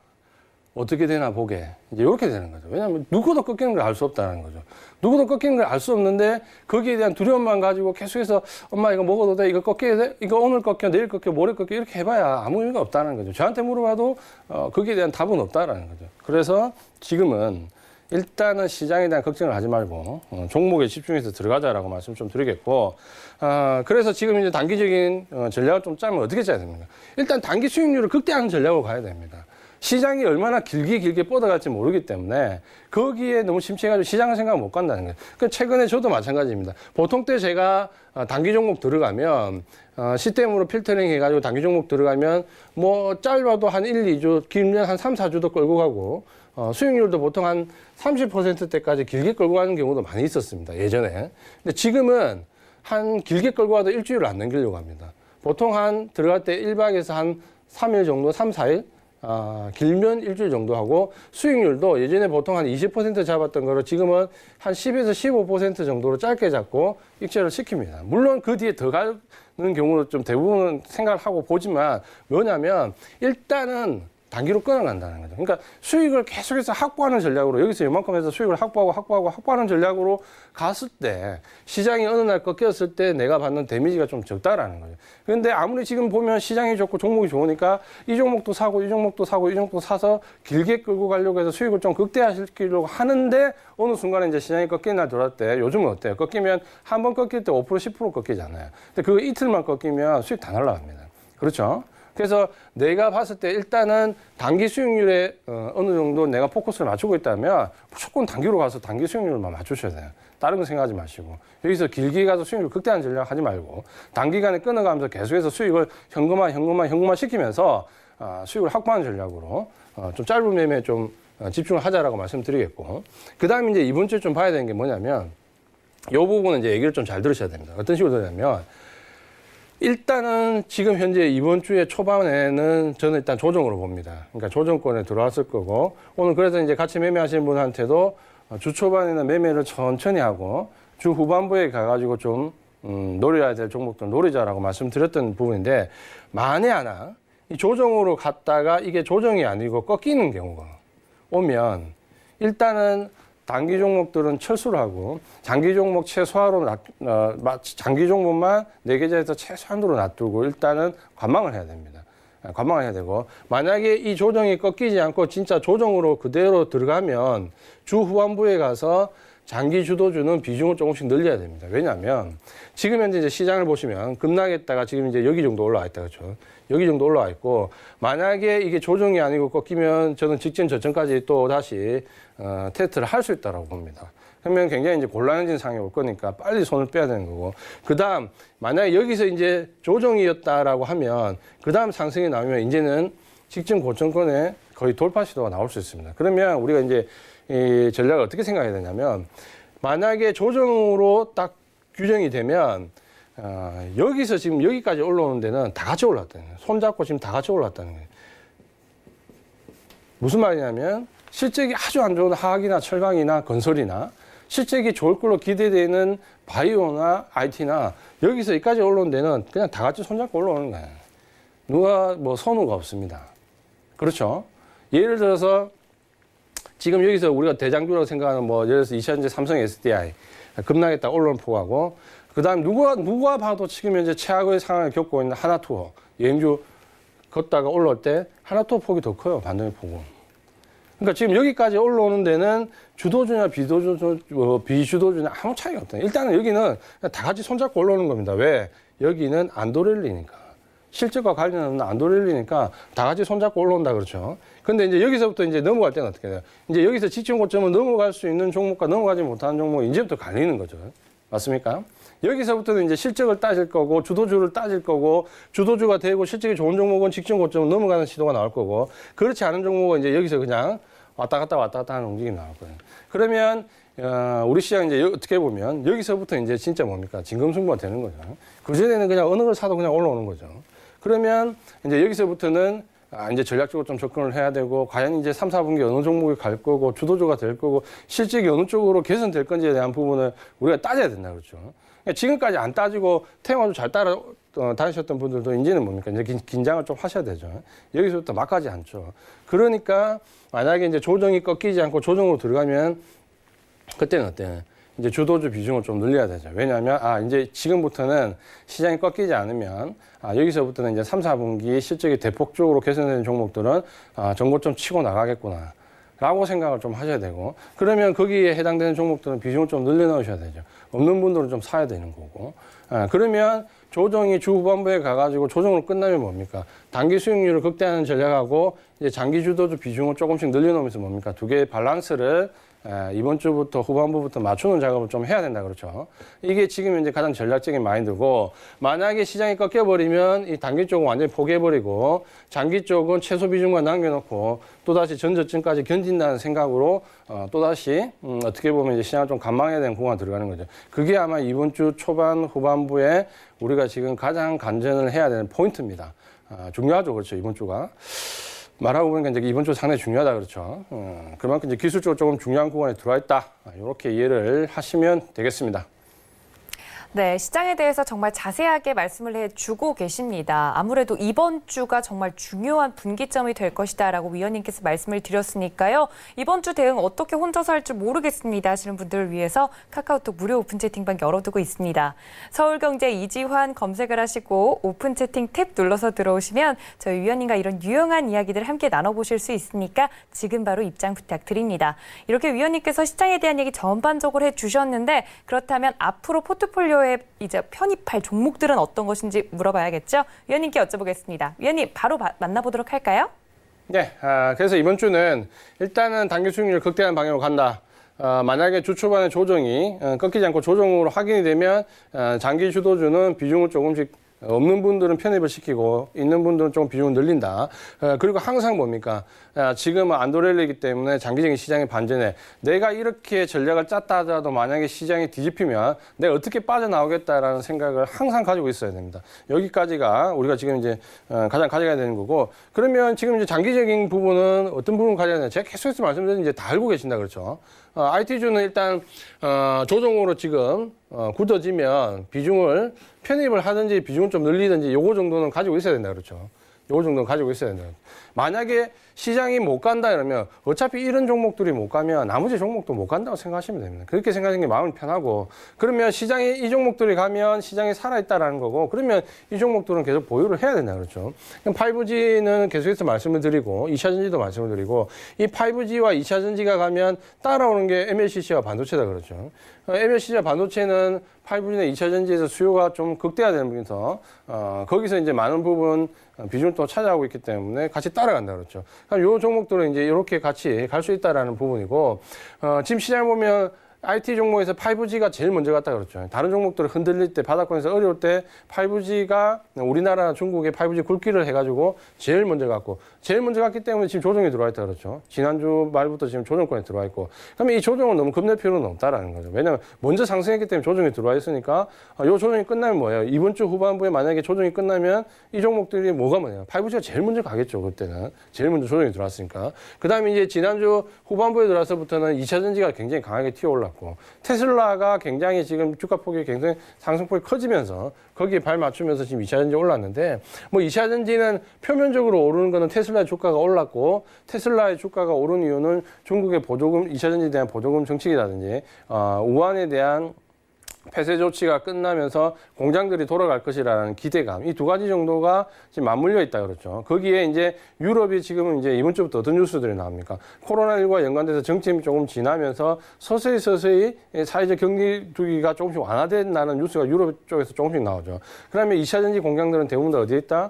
어떻게 되나 보게. 이제 이렇게 되는 거죠. 왜냐하면 누구도 꺾이는 걸 알 수 없다는 거죠. 누구도 꺾이는 걸 알 수 없는데 거기에 대한 두려움만 가지고 계속해서 엄마 이거 먹어도 돼? 이거 꺾여야 돼? 이거 오늘 꺾여, 내일 꺾여, 모레 꺾여 이렇게 해봐야 아무 의미가 없다는 거죠. 저한테 물어봐도 거기에 대한 답은 없다라는 거죠. 그래서 지금은 일단은 시장에 대한 걱정을 하지 말고 종목에 집중해서 들어가자라고 말씀 좀 드리겠고, 그래서 지금 이제 단기적인 전략을 좀 짜면 어떻게 짜야 됩니까? 일단 단기 수익률을 극대화하는 전략으로 가야 됩니다. 시장이 얼마나 길게 뻗어갈지 모르기 때문에 거기에 너무 심취해가지고 시장을 생각 못 간다는 거예요. 그 최근에 저도 마찬가지입니다. 보통 때 제가 단기 종목 들어가면 시스템으로 필터링 해가지고 단기 종목 들어가면 뭐 짧아도 한 1, 2주, 길면 한 3, 4주도 끌고 가고 수익률도 보통 한 30%대까지 길게 끌고 가는 경우도 많이 있었습니다. 예전에. 근데 지금은 한 길게 끌고 가도 일주일을 안 넘기려고 합니다. 보통 한 들어갈 때 1박에서 한 3일 정도, 3, 4일 길면 일주일 정도 하고 수익률도 예전에 보통 한 20% 잡았던 거를 지금은 한 10에서 15% 정도로 짧게 잡고 익절을 시킵니다. 물론 그 뒤에 더 가는 경우는 좀 대부분 생각을 하고 보지만 뭐냐면 일단은 단기로 끊어간다는 거죠. 그러니까 수익을 계속해서 확보하는 전략으로 여기서 이만큼 해서 수익을 확보하는 전략으로 갔을 때 시장이 어느 날 꺾였을 때 내가 받는 데미지가 좀 적다라는 거죠. 그런데 아무리 지금 보면 시장이 좋고 종목이 좋으니까 이 종목도 사고 이 종목도 사고 이 종목도 사서 길게 끌고 가려고 해서 수익을 좀 극대화시키려고 하는데 어느 순간에 이제 시장이 꺾이는 날 돌아올 때 요즘은 어때요? 꺾이면 한 번 꺾일 때 5% 10% 꺾이잖아요. 근데 그거 이틀만 꺾이면 수익 다 날라갑니다. 그렇죠? 그래서 내가 봤을 때 일단은 단기 수익률에 어느 정도 내가 포커스를 맞추고 있다면 무조건 단기로 가서 단기 수익률만 맞추셔야 돼요. 다른 거 생각하지 마시고 여기서 길게 가서 수익률 극대화하는 전략 하지 말고 단기간에 끊어가면서 계속해서 수익을 현금화 시키면서 수익을 확보하는 전략으로 좀 짧은 매매에 좀 집중을 하자라고 말씀드리겠고, 그 다음에 이제 이번 주에 좀 봐야 되는 게 뭐냐면 이 부분은 이제 얘기를 좀 잘 들으셔야 됩니다. 어떤 식으로 들으냐면 일단은 지금 현재 이번 주에 초반에는 저는 일단 조정으로 봅니다. 그러니까 조정권에 들어왔을 거고, 오늘 그래서 이제 같이 매매하시는 분한테도 주 초반에는 매매를 천천히 하고 주 후반부에 가가지고 좀 노려야 될 종목들 노리자라고 말씀드렸던 부분인데, 만에 하나 이 조정으로 갔다가 이게 조정이 아니고 꺾이는 경우가 오면 일단은 단기 종목들은 철수를 하고 장기 종목 최소화로 장기 종목만 4계좌에서 최소한으로 놔두고 일단은 관망을 해야 됩니다. 관망을 해야 되고, 만약에 이 조정이 꺾이지 않고 진짜 조정으로 그대로 들어가면 주 후반부에 가서 장기 주도주는 비중을 조금씩 늘려야 됩니다. 왜냐하면 지금 현재 이제 시장을 보시면 급락했다가 지금 이제 여기 정도 올라와 있다, 그렇죠? 여기 정도 올라와 있고, 만약에 이게 조정이 아니고 꺾이면 저는 직전 저점까지 또 다시 테스트를 할 수 있다고 봅니다. 그러면 굉장히 이제 곤란해진 상황이 올 거니까 빨리 손을 빼야 되는 거고, 그 다음 만약에 여기서 이제 조정이었다라고 하면 그 다음 상승이 나오면 이제는 직전 고점권에 거의 돌파 시도가 나올 수 있습니다. 그러면 우리가 이제 이 전략을 어떻게 생각해야 되냐면, 만약에 조정으로 딱 규정이 되면 여기서 지금 여기까지 올라오는 데는 다 같이 올랐다는 거예요. 손잡고 지금 다 같이 올랐다는 거예요. 무슨 말이냐면 실적이 아주 안 좋은 화학이나 철강이나 건설이나 실적이 좋을 걸로 기대되는 바이오나 IT나 여기서 여기까지 올라온 데는 그냥 다 같이 손잡고 올라오는 거예요. 누가 뭐 선우가 없습니다. 그렇죠? 예를 들어서 지금 여기서 우리가 대장주라고 생각하는 뭐 예를 들어서 2000년대 삼성 SDI 급락했다 올라온 폭하고 그다음 누가 봐도 지금 현재 최악의 상황을 겪고 있는 하나투어 여행주 걷다가 올라올 때 하나투어 폭이 더 커요. 반등의 폭은. 그러니까 지금 여기까지 올라오는 데는 주도주냐 비주도주냐 아무 차이가 없다. 일단은 여기는 다 같이 손잡고 올라오는 겁니다. 왜? 여기는 안도렐리니까. 실적과 관련은 안도렐리니까 다 같이 손잡고 올라온다 그렇죠. 근데 이제 여기서부터 이제 넘어갈 때는 어떻게 돼요? 이제 여기서 지침 고점을 넘어갈 수 있는 종목과 넘어가지 못하는 종목이 이제부터 갈리는 거죠. 맞습니까? 여기서부터는 이제 실적을 따질 거고 주도주를 따질 거고 주도주가 되고 실적이 좋은 종목은 직전 고점을 넘어가는 시도가 나올 거고 그렇지 않은 종목은 이제 여기서 그냥 왔다 갔다 하는 움직임이 나올 거예요. 그러면 우리 시장 이제 어떻게 보면 여기서부터 이제 진짜 뭡니까? 진검승부가 되는 거죠. 그전에는 그냥 어느 걸 사도 그냥 올라오는 거죠. 그러면 이제 여기서부터는 이제 전략적으로 좀 접근을 해야 되고 과연 이제 3, 4분기 어느 종목이 갈 거고 주도주가 될 거고 실적이 어느 쪽으로 개선될 건지에 대한 부분을 우리가 따져야 된다 그렇죠. 그러니까 지금까지 안 따지고 테마도 잘 따라 다니셨던 분들도 이제는 뭡니까? 이제 긴장을 좀 하셔야 되죠. 여기서부터 막가지 않죠. 그러니까 만약에 이제 조정이 꺾이지 않고 조정으로 들어가면 그때는 어때요? 이제 주도주 비중을 좀 늘려야 되죠. 왜냐하면 이제 지금부터는 시장이 꺾이지 않으면 여기서부터는 이제 3, 4분기 실적이 대폭적으로 개선되는 종목들은 전고점 치고 나가겠구나. 라고 생각을 좀 하셔야 되고 그러면 거기에 해당되는 종목들은 비중을 좀 늘려놓으셔야 되죠. 없는 분들은 좀 사야 되는 거고 그러면 조정이 주 후반부에 가가지고 조정으로 끝나면 뭡니까? 단기 수익률을 극대화하는 전략하고 이제 장기 주도주 비중을 조금씩 늘려놓으면서 뭡니까? 두 개의 밸런스를 이번 주부터 후반부부터 맞추는 작업을 좀 해야 된다 그렇죠. 이게 지금 이제 가장 전략적인 마인드고 만약에 시장이 꺾여버리면 이 단기 쪽은 완전히 포기해버리고 장기 쪽은 최소 비중만 남겨놓고 또다시 전저점까지 견딘다는 생각으로 또다시 어떻게 보면 이제 시장을 좀 관망해야 되는 구간에 들어가는 거죠. 그게 아마 이번 주 초반 후반부에 우리가 지금 가장 간전을 해야 되는 포인트입니다. 중요하죠 그렇죠 이번 주가. 말하고 보니까 이제 이번 주 상당히 중요하다 그렇죠. 그만큼 이제 기술적으로 조금 중요한 구간에 들어와 있다. 이렇게 이해를 하시면 되겠습니다. 네, 시장에 대해서 정말 자세하게 말씀을 해주고 계십니다. 아무래도 이번 주가 정말 중요한 분기점이 될 것이다라고 위원님께서 말씀을 드렸으니까요. 이번 주 대응 어떻게 혼자서 할 줄 모르겠습니다 하시는 분들을 위해서 카카오톡 무료 오픈 채팅방 열어두고 있습니다. 서울경제 이지환 검색을 하시고 오픈 채팅 탭 눌러서 들어오시면 저희 위원님과 이런 유용한 이야기들 함께 나눠보실 수 있으니까 지금 바로 입장 부탁드립니다. 이렇게 위원님께서 시장에 대한 얘기 전반적으로 해주셨는데 그렇다면 앞으로 포트폴리오에 이제 편입할 종목들은 어떤 것인지 물어봐야겠죠? 위원님께 여쭤보겠습니다. 위원님 바로 만나보도록 할까요? 네, 그래서 이번 주는 일단은 단기 수익률 극대화하는 방향으로 간다. 만약에 주 초반에 조정이 꺾이지 않고 조정으로 확인이 되면 장기 주도주는 비중을 조금씩 없는 분들은 편입을 시키고 있는 분들은 조금 비중을 늘린다. 그리고 항상 뭡니까? 지금은 안도렐리이기 때문에 장기적인 시장의 반전에 내가 이렇게 전략을 짰다 하더라도 만약에 시장이 뒤집히면 내가 어떻게 빠져나오겠다라는 생각을 항상 가지고 있어야 됩니다. 여기까지가 우리가 지금 이제 가장 가져가야 되는 거고 그러면 지금 이제 장기적인 부분은 어떤 부분을 가져야 되냐? 제가 계속해서 말씀드린 이제 다 알고 계신다 그렇죠. IT주는 일단 조정으로 지금 굳어지면 비중을 편입을 하든지 비중을 좀 늘리든지 요거 정도는 가지고 있어야 된다 그렇죠. 요거 정도는 가지고 있어야 된다. 만약에 시장이 못 간다 이러면 어차피 이런 종목들이 못 가면 나머지 종목도 못 간다고 생각하시면 됩니다. 그렇게 생각하는 게 마음이 편하고 그러면 시장이 이 종목들이 가면 시장이 살아있다라는 거고 그러면 이 종목들은 계속 보유를 해야 된다 그렇죠. 5G는 계속해서 말씀을 드리고 2차전지도 말씀을 드리고 이 5G와 2차전지가 가면 따라오는 게 MLCC와 반도체다 그렇죠. MLCC와 반도체는 5G나 2차전지에서 수요가 좀 극대화되면서 거기서 이제 많은 부분 비중을 또 차지하고 있기 때문에 같이 따라간다 그렇죠. 그럼 요 종목들은 이제 이렇게 같이 갈 수 있다라는 부분이고 지금 시장 보면 IT 종목에서 5G가 제일 먼저 갔다 그렇죠. 다른 종목들을 흔들릴 때 바닥권에서 어려울 때 5G가 우리나라 중국에 5G 굵기를 해가지고 제일 먼저 갔기 때문에 지금 조정이 들어와 있다 그렇죠. 지난주 말부터 지금 조정권에 들어와 있고 그러면 이 조정은 너무 겁낼 필요는 없다라는 거죠. 왜냐하면 먼저 상승했기 때문에 조정이 들어와 있으니까 이 조정이 끝나면 뭐예요? 이번 주 후반부에 만약에 조정이 끝나면 이 종목들이 뭐가 뭐냐? 5G가 제일 먼저 가겠죠. 그때는 제일 먼저 조정이 들어왔으니까. 그 다음에 이제 지난주 후반부에 들어와서부터는 2차전지가 굉장히 강하게 튀어올라. 테슬라가 굉장히 지금 주가폭이 굉장히 상승폭이 커지면서 거기에 발 맞추면서 지금 2차전지 올랐는데 뭐 2차전지는 표면적으로 오르는 거는 테슬라의 주가가 올랐고 테슬라의 주가가 오른 이유는 중국의 보조금 2차전지에 대한 보조금 정책이라든지 우한에 대한 폐쇄 조치가 끝나면서 공장들이 돌아갈 것이라는 기대감, 이 두 가지 정도가 지금 맞물려 있다 그렇죠. 거기에 이제 유럽이 지금 이제 이번 주부터 어떤 뉴스들이 나옵니까? 코로나19와 연관돼서 정점이 조금 지나면서 서서히 사회적 경기주기가 조금씩 완화된다는 뉴스가 유럽 쪽에서 조금씩 나오죠. 그러면 2차 전지 공장들은 대부분 다 어디에 있다?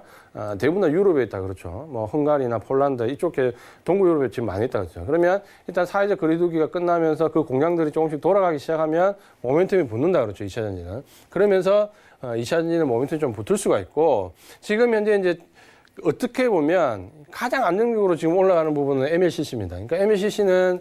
대부분 다 유럽에 있다 그렇죠. 뭐 헝가리나 폴란드 이쪽에 동구 유럽에 지금 많이 있다 그렇죠. 그러면 일단 사회적 거리두기가 끝나면서 그 공장들이 조금씩 돌아가기 시작하면 모멘텀이 붙는다 그렇죠. 2차 전지는. 그러면서 2차 전지는 모멘텀이 좀 붙을 수가 있고 지금 현재 이제 어떻게 보면 가장 안정적으로 지금 올라가는 부분은 MLCC입니다. 그러니까 MLCC는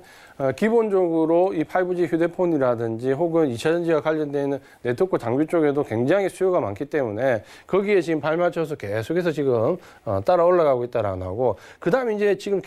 기본적으로 이 5G 휴대폰이라든지 혹은 2차 전지와 관련되어 있는 네트워크 장비 쪽에도 굉장히 수요가 많기 때문에 거기에 지금 발맞춰서 계속해서 지금 따라 올라가고 있다라고 하고 그다음에 이제 지금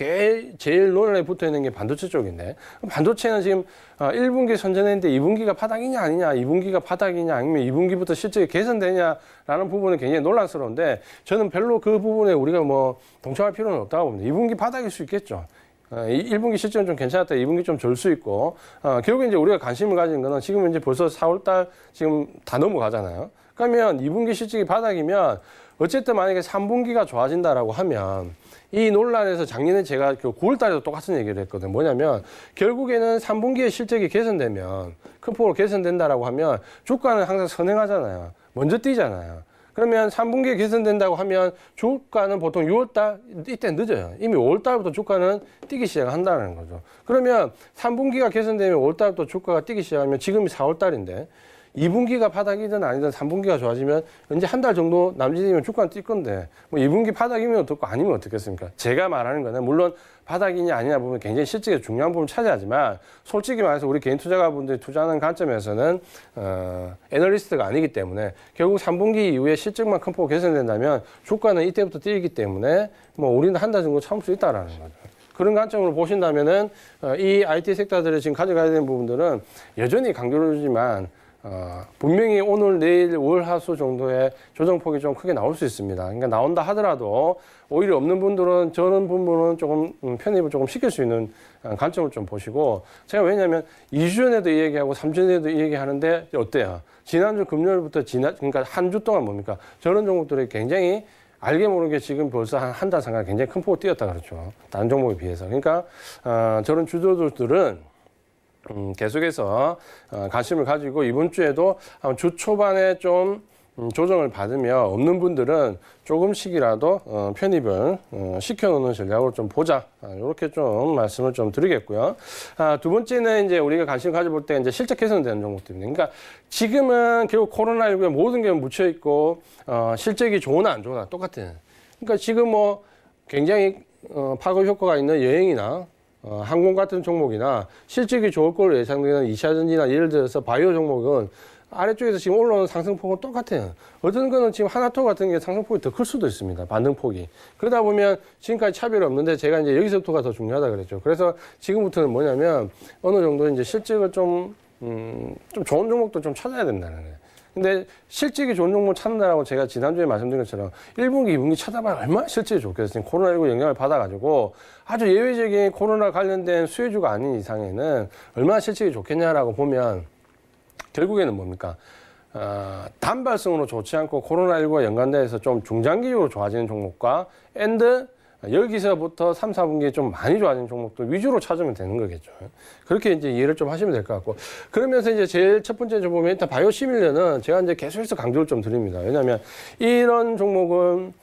제일 논란에 붙어 있는 게 반도체 쪽인데 반도체는 지금 1분기 선전했는데 2분기가 바닥이냐 아니냐 2분기가 바닥이냐 아니면 2분기부터 실적이 개선되냐라는 부분은 굉장히 논란스러운데 저는 별로 그 부분에 우리가 뭐 동참할 필요는 없다고 봅니다. 2분기 바닥일 수 있겠죠. 1분기 실적은 좀 괜찮았다. 2분기 좀 절 수 있고, 결국에 이제 우리가 관심을 가진 거는 지금 이제 벌써 4월달 지금 다 넘어가잖아요. 그러면 2분기 실적이 바닥이면 어쨌든 만약에 3분기가 좋아진다라고 하면 이 논란에서 작년에 제가 그 9월 달에도 똑같은 얘기를 했거든요. 뭐냐면 결국에는 3분기에 실적이 개선되면 큰 폭으로 개선된다라고 하면 주가는 항상 선행하잖아요. 먼저 뛰잖아요. 그러면 3분기에 개선된다고 하면 주가는 보통 6월달 이때 늦어요. 이미 5월달부터 주가는 뛰기 시작한다는 거죠. 그러면 3분기가 개선되면 5월달부터 주가가 뛰기 시작하면 지금이 4월달인데 2분기가 바닥이든 아니든 3분기가 좋아지면 언제 한 달 정도 남짓이면 주가는 뛸 건데 뭐 2분기 바닥이면 어떻고 아니면 어떻겠습니까? 제가 말하는 거는 물론 바닥이냐 아니냐 보면 굉장히 실질의 중요한 부분을 차지하지만 솔직히 말해서 우리 개인 투자가분들이 투자하는 관점에서는 애널리스트가 아니기 때문에 결국 3분기 이후에 실적만 큰 폭으로 개선된다면 주가는 이때부터 뛰기 때문에 뭐 우리는 한 달 정도 참을 수 있다라는 거죠. 그런 관점으로 보신다면은 이 IT 섹터들을 지금 가져가야 되는 부분들은 여전히 강조를 주지만 분명히 오늘, 내일, 월, 하수 정도의 조정폭이 좀 크게 나올 수 있습니다. 그러니까 나온다 하더라도 오히려 없는 분들은 저런 부분은 조금 편입을 조금 시킬 수 있는 관점을 좀 보시고 제가 왜냐하면 2주 전에도 이 얘기하고 3주 전에도 이 얘기하는데 어때요? 지난주 금요일부터 그러니까 한 주 동안 뭡니까? 저런 종목들이 굉장히 알게 모르게 지금 벌써 한 달 상간 굉장히 큰 폭으로 뛰었다 그렇죠. 다른 종목에 비해서. 그러니까 저런 주도주들은 계속해서 관심을 가지고 이번 주에도 주 초반에 좀 조정을 받으며 없는 분들은 조금씩이라도 편입을 시켜놓는 전략으로 좀 보자. 이렇게 좀 말씀을 좀 드리겠고요. 두 번째는 이제 우리가 관심을 가져볼 때 이제 실적 개선되는 종목들입니다. 그러니까 지금은 결국 코로나19에 모든 게 묻혀 있고 실적이 좋으나 안 좋으나 똑같은. 그러니까 지금 뭐 굉장히 파급 효과가 있는 여행이나 항공 같은 종목이나 실적이 좋을 걸로 예상되는 2차 전지나 예를 들어서 바이오 종목은 아래쪽에서 지금 올라오는 상승폭은 똑같아요. 어떤 거는 지금 하나토 같은 게 상승폭이 더 클 수도 있습니다. 반등폭이. 그러다 보면 지금까지 차별이 없는데 제가 이제 여기서부터가 더 중요하다 그랬죠. 그래서 지금부터는 뭐냐면 어느 정도 이제 실적을 좀 좋은 종목도 좀 찾아야 된다는 거예요. 근데 실적이 좋은 종목을 찾는다라고 제가 지난주에 말씀드린 것처럼 1분기, 2분기 찾아봐야 얼마나 실적이 좋겠어요. 코로나19 영향을 받아가지고 아주 예외적인 코로나 관련된 수혜주가 아닌 이상에는 얼마나 실적이 좋겠냐라고 보면 결국에는 뭡니까? 단발성으로 좋지 않고 코로나19와 연관돼서 좀 중장기적으로 좋아지는 종목과 여기서부터 3, 4분기에 좀 많이 좋아지는 종목들 위주로 찾으면 되는 거겠죠. 그렇게 이제 이해를 좀 하시면 될 것 같고. 그러면서 이제 제일 첫 번째 좀 보면 일단 바이오시밀러는 제가 이제 계속해서 강조를 좀 드립니다. 왜냐하면 이런 종목은,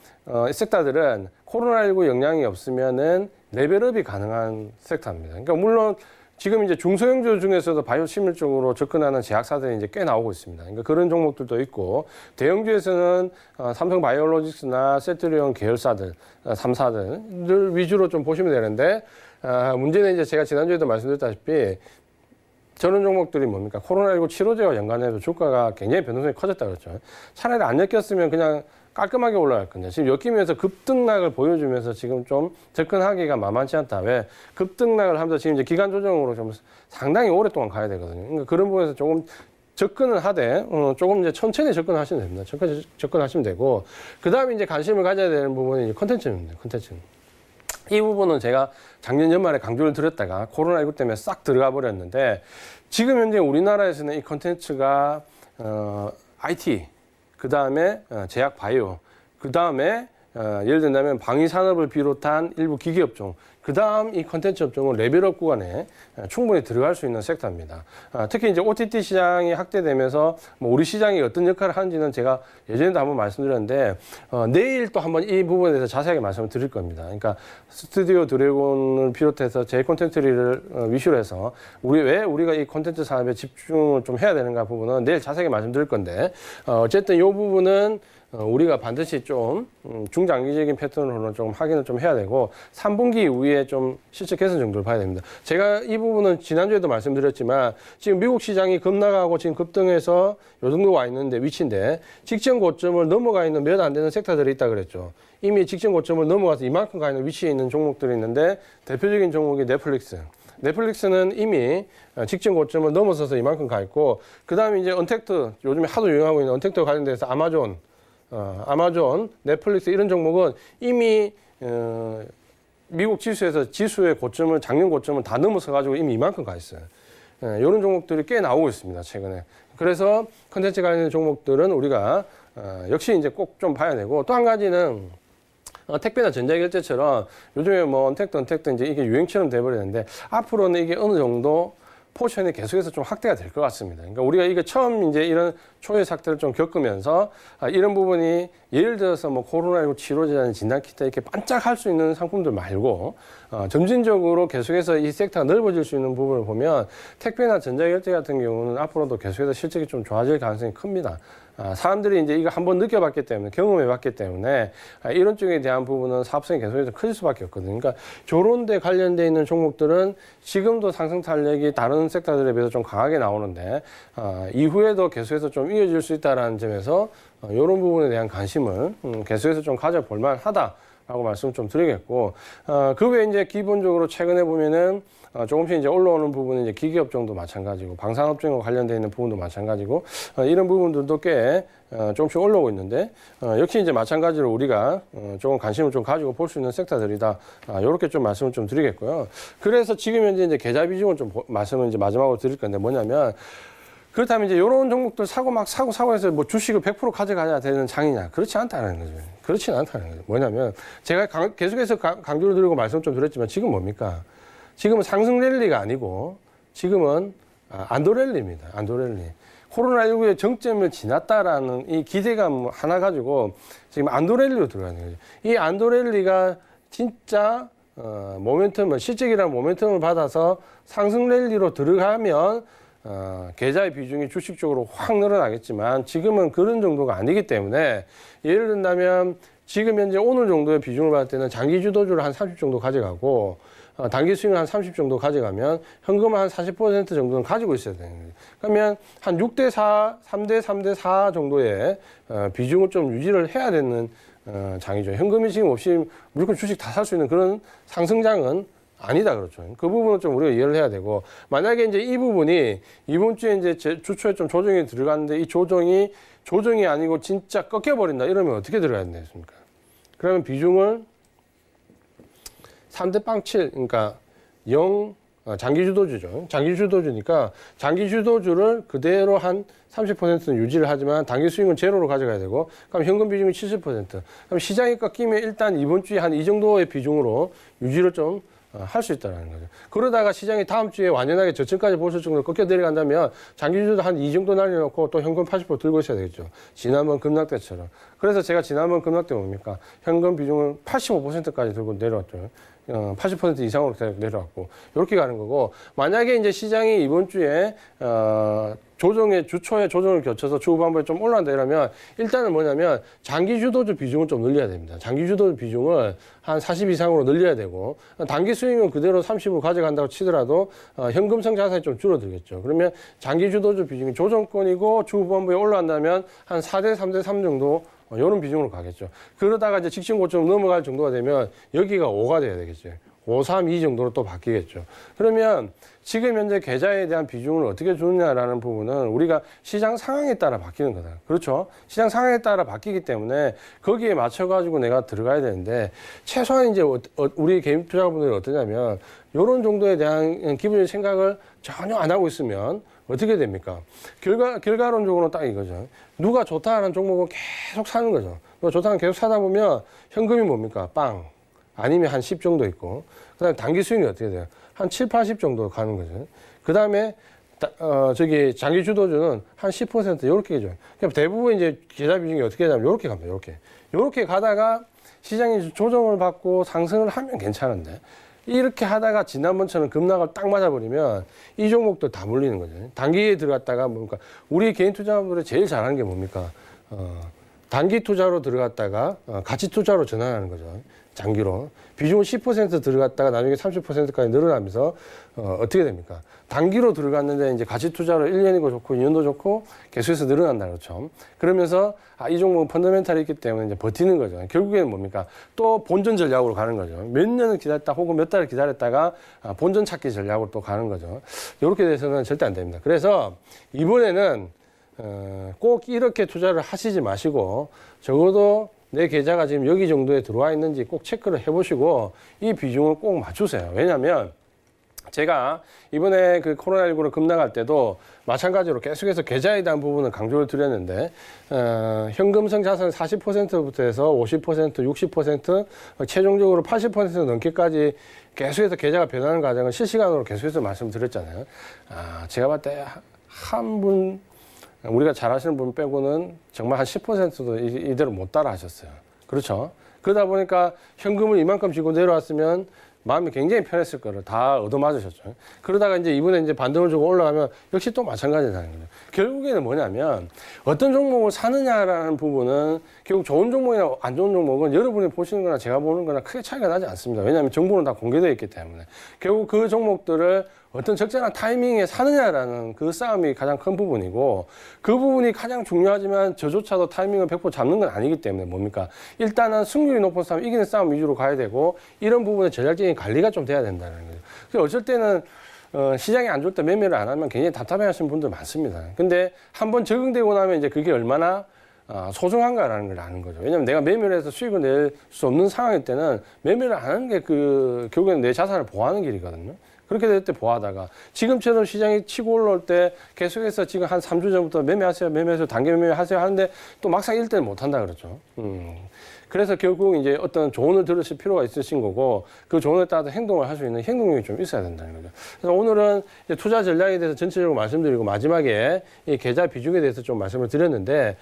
섹터들은 코로나19 영향이 없으면은 레벨업이 가능한 섹터입니다. 그러니까 물론 지금 이제 중소형주 중에서도 바이오시밀 쪽으로 접근하는 제약사들이 이제 꽤 나오고 있습니다. 그러니까 그런 종목들도 있고, 대형주에서는 삼성바이오로직스나 셀트리온 계열사들, 3사들 위주로 좀 보시면 되는데, 문제는 이제 제가 지난주에도 말씀드렸다시피, 저런 종목들이 뭡니까? 코로나19 치료제와 연관해서 주가가 굉장히 변동성이 커졌다 그랬죠. 차라리 안 엮였으면 그냥 깔끔하게 올라갈 건데 지금 엮이면서 급등락을 보여주면서 지금 좀 접근하기가 만만치 않다. 왜? 급등락을 하면서 지금 이제 기간 조정으로 좀 상당히 오랫동안 가야 되거든요. 그러니까 그런 부분에서 조금 접근을 하되 조금 이제 천천히 접근하시면 됩니다. 천천히 접근하시면 되고 그 다음에 이제 관심을 가져야 되는 부분이 이제 컨텐츠입니다. 컨텐츠. 이 부분은 제가 작년 연말에 강조를 드렸다가 코로나19 때문에 싹 들어가 버렸는데 지금 현재 우리나라에서는 이 컨텐츠가 IT, 그 다음에 제약 바이오, 그 다음에 예를 든다면 방위 산업을 비롯한 일부 기기 업종, 그 다음 이 콘텐츠 업종은 레벨업 구간에 충분히 들어갈 수 있는 섹터입니다. 특히 이제 OTT 시장이 확대되면서 뭐 우리 시장이 어떤 역할을 하는지는 제가 예전에도 한번 말씀드렸는데 내일 또 한번 이 부분에 대해서 자세하게 말씀을 드릴 겁니다. 그러니까 스튜디오 드래곤을 비롯해서 제 콘텐츠를 위주로 해서 왜 우리가 이 콘텐츠 산업에 집중을 좀 해야 되는가 부분은 내일 자세하게 말씀드릴 건데 어쨌든 이 부분은 우리가 반드시 좀 중장기적인 패턴으로는 좀 확인을 좀 해야 되고 3분기 이후에 좀 실적 개선 정도를 봐야 됩니다. 제가 이 부분은 지난주에도 말씀드렸지만 지금 미국 시장이 급락하고 지금 급등해서 요 정도 와 있는데 위치인데 직전 고점을 넘어가 있는 몇 안 되는 섹터들이 있다 그랬죠. 이미 직전 고점을 넘어가서 이만큼 가 있는 위치에 있는 종목들이 있는데 대표적인 종목이 넷플릭스. 넷플릭스는 이미 직전 고점을 넘어서서 이만큼 가 있고 그 다음에 이제 언택트 요즘에 하도 유행하고 있는 언택트 관련돼서 아마존, 넷플릭스 이런 종목은 이미 미국 지수에서 지수의 고점을 작년 고점을 다 넘어서 가지고 이미 이만큼 가 있어요. 이런 종목들이 꽤 나오고 있습니다 최근에. 그래서 컨텐츠 관련 종목들은 우리가 역시 이제 꼭 좀 봐야 되고 또 한 가지는 택배나 전자결제처럼 요즘에 뭐 언택트 이제 이게 유행처럼 돼버리는데 앞으로는 이게 어느 정도 포션이 계속해서 좀 확대가 될 것 같습니다. 그러니까 우리가 이게 처음 이제 이런 초유의 사태를 좀 겪으면서 이런 부분이 예를 들어서 뭐 코로나19 치료제나 진단키트 이렇게 반짝할 수 있는 상품들 말고 점진적으로 계속해서 이 섹터가 넓어질 수 있는 부분을 보면 택배나 전자결제 같은 경우는 앞으로도 계속해서 실적이 좀 좋아질 가능성이 큽니다. 사람들이 이제 이거 한번 느껴봤기 때문에 경험해봤기 때문에 이런 쪽에 대한 부분은 사업성이 계속해서 커질 수밖에 없거든요. 그러니까 저런 데 관련돼 있는 종목들은 지금도 상승 탄력이 다른 섹터들에 비해서 좀 강하게 나오는데 이후에도 계속해서 좀 이어질 수 있다는 점에서 이런 부분에 대한 관심을 계속해서 좀 가져볼 만하다라고 말씀을 좀 드리겠고 그 외에 이제 기본적으로 최근에 보면은 조금씩 이제 올라오는 부분은 이제 기기업종도 마찬가지고 방산업종과 관련되어 있는 부분도 마찬가지고 이런 부분들도 꽤 조금씩 올라오고 있는데 역시 이제 마찬가지로 우리가 조금 관심을 좀 가지고 볼 수 있는 섹터들이다. 이렇게 좀 말씀을 좀 드리겠고요. 그래서 지금 현재 이제 계좌 비중을 좀 말씀을 이제 마지막으로 드릴 건데 뭐냐면 그렇다면 이제 이런 종목들 사고 해서 뭐 주식을 100% 가져가야 되는 장이냐? 그렇지 않다는 거죠. 그렇지는 않다는 거죠. 뭐냐면 제가 계속해서 강조를 드리고 말씀 좀 드렸지만 지금 뭡니까? 지금은 상승 랠리가 아니고 지금은 안도랠리입니다. 안도랠리. 코로나19의 정점을 지났다라는 이 기대감 하나 가지고 지금 안도랠리로 들어가는 거죠. 이 안도랠리가 진짜 모멘텀을 실적이라는 모멘텀을 받아서 상승 랠리로 들어가면 계좌의 비중이 주식 쪽으로 확 늘어나겠지만 지금은 그런 정도가 아니기 때문에 예를 든다면 지금 현재 오늘 정도의 비중을 받을 때는 장기 주도주를 한 30 정도 가져가고 단기 수익을 한 30 정도 가져가면 현금을 한 40% 정도는 가지고 있어야 되는 거예요. 그러면 한 6대4, 3대4 정도의 비중을 좀 유지를 해야 되는 장이죠. 현금이 지금 없이 무조건 주식 다 살 수 있는 그런 상승장은 아니다 그렇죠. 그 부분은 좀 우리가 이해를 해야 되고 만약에 이제 이 부분이 이번 주에 이제 주초에 좀 조정이 들어갔는데 이 조정이 아니고 진짜 꺾여버린다 이러면 어떻게 들어가야 되겠습니까? 그러면 비중을 3대 빵 7, 그러니까 0, 장기 주도주죠. 장기 주도주니까 장기 주도주를 그대로 한 30%는 유지를 하지만 단기 수익은 제로로 가져가야 되고 그럼 현금 비중이 70%. 그럼 시장이 꺾이면 일단 이번 주에 한 이 정도의 비중으로 유지를 좀 할 수 있다는 거죠. 그러다가 시장이 다음 주에 완연하게 저층까지 보실 정도로 꺾여 내려간다면 장기 주도 한 이 정도 날려놓고 또 현금 80% 들고 있어야 되겠죠. 지난번 급락 때처럼. 그래서 제가 지난번 급락 때 뭡니까? 현금 비중을 85%까지 들고 내려왔죠. 80% 이상으로 내려왔고 이렇게 가는 거고 만약에 이제 시장이 이번 주에 주초에 조정을 거쳐서 주 후반부에 좀 올라간다 이러면 일단은 뭐냐면 장기 주도주 비중을 좀 늘려야 됩니다. 장기 주도주 비중을 한 40 이상으로 늘려야 되고 단기 수익은 그대로 30으로 가져간다고 치더라도 현금성 자산이 좀 줄어들겠죠. 그러면 장기 주도주 비중이 조정권이고 주 후반부에 올라간다면 한 4대 3대 3 정도 이런 비중으로 가겠죠. 그러다가 이제 직전 고점 넘어갈 정도가 되면 여기가 5가 돼야 되겠죠. 5, 3, 2 정도로 또 바뀌겠죠. 그러면 지금 현재 계좌에 대한 비중을 어떻게 주느냐라는 부분은 우리가 시장 상황에 따라 바뀌는 거다. 그렇죠? 시장 상황에 따라 바뀌기 때문에 거기에 맞춰가지고 내가 들어가야 되는데 최소한 이제 우리 개인 투자자분들이 어떠냐면 이런 정도에 대한 기본적인 생각을 전혀 안 하고 있으면 어떻게 됩니까? 결과론적으로 딱 이거죠. 누가 좋다는 종목은 계속 사는 거죠. 누가 좋다는 계속 사다 보면 현금이 뭡니까? 빵. 아니면 한 10 정도 있고. 그 다음에 단기 수익이 어떻게 돼요? 한 7, 80 정도 가는 거죠. 그 다음에 장기 주도주는 한 10% 이렇게 해줘요. 그러니까 대부분 이제 계좌 비중이 어떻게 되냐면 이렇게 갑니다. 이렇게 가다가 시장이 조정을 받고 상승을 하면 괜찮은데 이렇게 하다가 지난번처럼 급락을 딱 맞아버리면 이 종목들 다 몰리는 거죠. 단기에 들어갔다가 뭡니까? 우리 개인 투자자분들이 제일 잘하는 게 뭡니까? 단기 투자로 들어갔다가 가치 투자로 전환하는 거죠. 장기로. 비중은 10% 들어갔다가 나중에 30%까지 늘어나면서 어떻게 됩니까? 단기로 들어갔는데 이제 가치 투자로 1년이고 좋고 2년도 좋고 계속해서 늘어난다 그렇죠. 그러면서 이 종목은 펀더멘탈이 있기 때문에 이제 버티는 거죠. 결국에는 뭡니까? 또 본전 전략으로 가는 거죠. 몇 년을 기다렸다 혹은 몇 달을 기다렸다가 본전 찾기 전략으로 또 가는 거죠. 이렇게 돼서는 절대 안 됩니다. 그래서 이번에는 꼭 이렇게 투자를 하시지 마시고 적어도 내 계좌가 지금 여기 정도에 들어와 있는지 꼭 체크를 해보시고 이 비중을 꼭 맞추세요. 왜냐하면 제가 이번에 그 코로나19로 급락할 때도 마찬가지로 계속해서 계좌에 대한 부분을 강조를 드렸는데 현금성 자산 40%부터 해서 50%, 60%, 최종적으로 80% 넘게까지 계속해서 계좌가 변하는 과정을 실시간으로 계속해서 말씀드렸잖아요. 제가 봤을 때 한 분 우리가 잘 하시는 분 빼고는 정말 한 10%도 이대로 못 따라 하셨어요. 그렇죠? 그러다 보니까 현금을 이만큼 쥐고 내려왔으면 마음이 굉장히 편했을 거를 다 얻어맞으셨죠. 그러다가 이제 이번에 이제 반등을 주고 올라가면 역시 또 마찬가지라는 거죠. 결국에는 뭐냐면 어떤 종목을 사느냐라는 부분은 결국 좋은 종목이나 안 좋은 종목은 여러분이 보시는 거나 제가 보는 거나 크게 차이가 나지 않습니다. 왜냐하면 정보는 다 공개되어 있기 때문에. 결국 그 종목들을 어떤 적절한 타이밍에 사느냐라는 그 싸움이 가장 큰 부분이고 그 부분이 가장 중요하지만 저조차도 타이밍을 100% 잡는 건 아니기 때문에 뭡니까? 일단은 승률이 높은 싸움, 이기는 싸움 위주로 가야 되고 이런 부분에 전략적인 관리가 좀 돼야 된다는 거죠. 그래서 어쩔 때는 시장이 안 좋을 때 매매를 안 하면 굉장히 답답해 하시는 분들 많습니다. 근데 한번 적응되고 나면 이제 그게 얼마나 소중한가라는 걸 아는 거죠. 왜냐하면 내가 매매를 해서 수익을 낼 수 없는 상황일 때는 매매를 안 하는 게 결국에는 내 자산을 보호하는 길이거든요. 그렇게 될 때 보하다가 지금처럼 시장이 치고 올라올 때 계속해서 지금 한 3주 전부터 매매하세요, 단기 매매하세요 하는데 또 막상 1대는 못 한다 그러죠. 그래서 결국 이제 어떤 조언을 들으실 필요가 있으신 거고 그 조언에 따라서 행동을 할 수 있는 행동력이 좀 있어야 된다는 거죠. 그래서 오늘은 이제 투자 전략에 대해서 전체적으로 말씀드리고 마지막에 이 계좌 비중에 대해서 좀 말씀을 드렸는데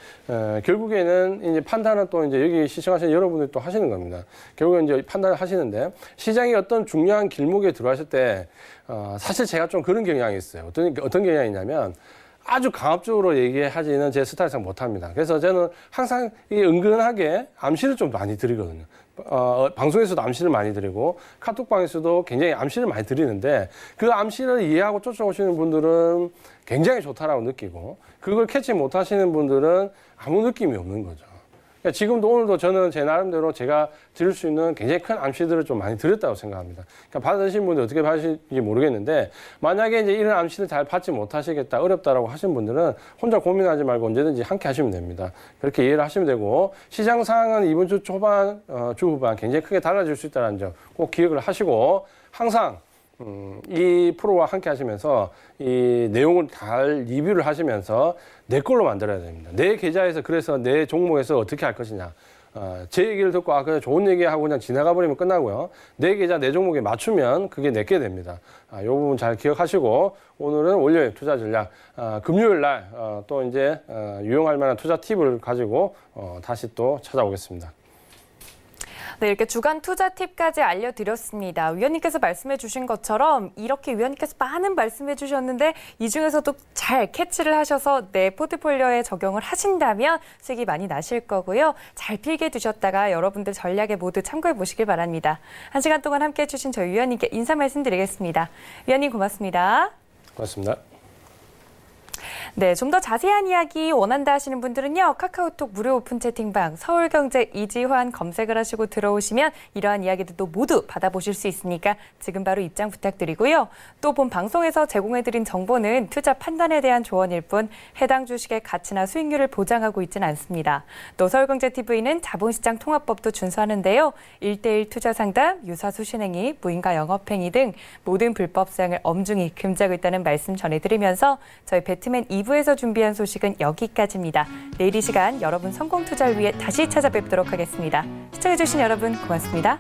결국에는 이제 판단은 또 이제 여기 시청하시는 여러분들이 또 하시는 겁니다. 결국은 이제 판단을 하시는데 시장이 어떤 중요한 길목에 들어왔을 때 사실 제가 좀 그런 경향이 있어요. 어떤 경향이 있냐면 아주 강압적으로 얘기하지는 제 스타일상 못합니다. 그래서 저는 항상 은근하게 암시를 좀 많이 드리거든요. 방송에서도 암시를 많이 드리고 카톡방에서도 굉장히 암시를 많이 드리는데 그 암시를 이해하고 쫓아오시는 분들은 굉장히 좋다라고 느끼고 그걸 캐치 못하시는 분들은 아무 느낌이 없는 거죠. 그러니까 지금도 오늘도 저는 제 나름대로 제가 드릴 수 있는 굉장히 큰 암시들을 좀 많이 드렸다고 생각합니다. 그러니까 받으신 분들 어떻게 받으실지 모르겠는데 만약에 이제 이런 암시를 잘 받지 못하시겠다, 어렵다라고 하신 분들은 혼자 고민하지 말고 언제든지 함께 하시면 됩니다. 그렇게 이해를 하시면 되고 시장 상황은 이번 주 초반, 주 후반 굉장는 크게 달라질 수 있다는 점 꼭 기억을 하시고 항상 이 프로와 함께 하시면서 이 내용을 잘 리뷰를 하시면서 내 걸로 만들어야 됩니다. 내 계좌에서 그래서 내 종목에서 어떻게 할 것이냐. 제 얘기를 듣고 그냥 좋은 얘기하고 그냥 지나가 버리면 끝나고요. 내 계좌 내 종목에 맞추면 그게 내게 됩니다. 이 부분 잘 기억하시고 오늘은 월요일 투자 전략 금요일 날 또 이제 유용할 만한 투자 팁을 가지고 다시 또 찾아오겠습니다. 네, 이렇게 주간 투자 팁까지 알려드렸습니다. 위원님께서 말씀해 주신 것처럼 이렇게 위원님께서 많은 말씀해 주셨는데 이 중에서도 잘 캐치를 하셔서 내 포트폴리오에 적용을 하신다면 수익이 많이 나실 거고요. 잘 필기해 두셨다가 여러분들 전략에 모두 참고해 보시길 바랍니다. 1시간 동안 함께해 주신 저희 위원님께 인사 말씀드리겠습니다. 위원님 고맙습니다. 고맙습니다. 네, 좀 더 자세한 이야기 원한다 하시는 분들은요. 카카오톡 무료 오픈 채팅방 서울경제 이지환 검색을 하시고 들어오시면 이러한 이야기들도 모두 받아보실 수 있으니까 지금 바로 입장 부탁드리고요. 또 본 방송에서 제공해드린 정보는 투자 판단에 대한 조언일 뿐 해당 주식의 가치나 수익률을 보장하고 있지는 않습니다. 또 서울경제TV는 자본시장 통합법도 준수하는데요. 1:1 투자 상담, 유사수 신행위, 무인가 영업행위 등 모든 불법 사용을 엄중히 금지하고 있다는 말씀 전해드리면서 저희 배트맨 2부에서 준비한 소식은 여기까지입니다. 내일 이 시간 여러분 성공 투자를 위해 다시 찾아뵙도록 하겠습니다. 시청해주신 여러분 고맙습니다.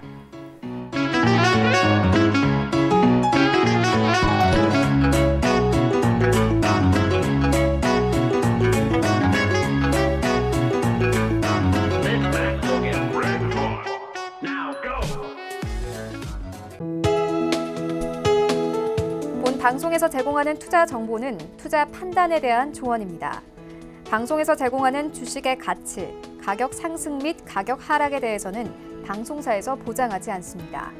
본 방송에서 제공하는 투자 정보는 투자 판단에 대한 조언입니다. 방송에서 제공하는 주식의 가치, 가격 상승 및 가격 하락에 대해서는 방송사에서 보장하지 않습니다.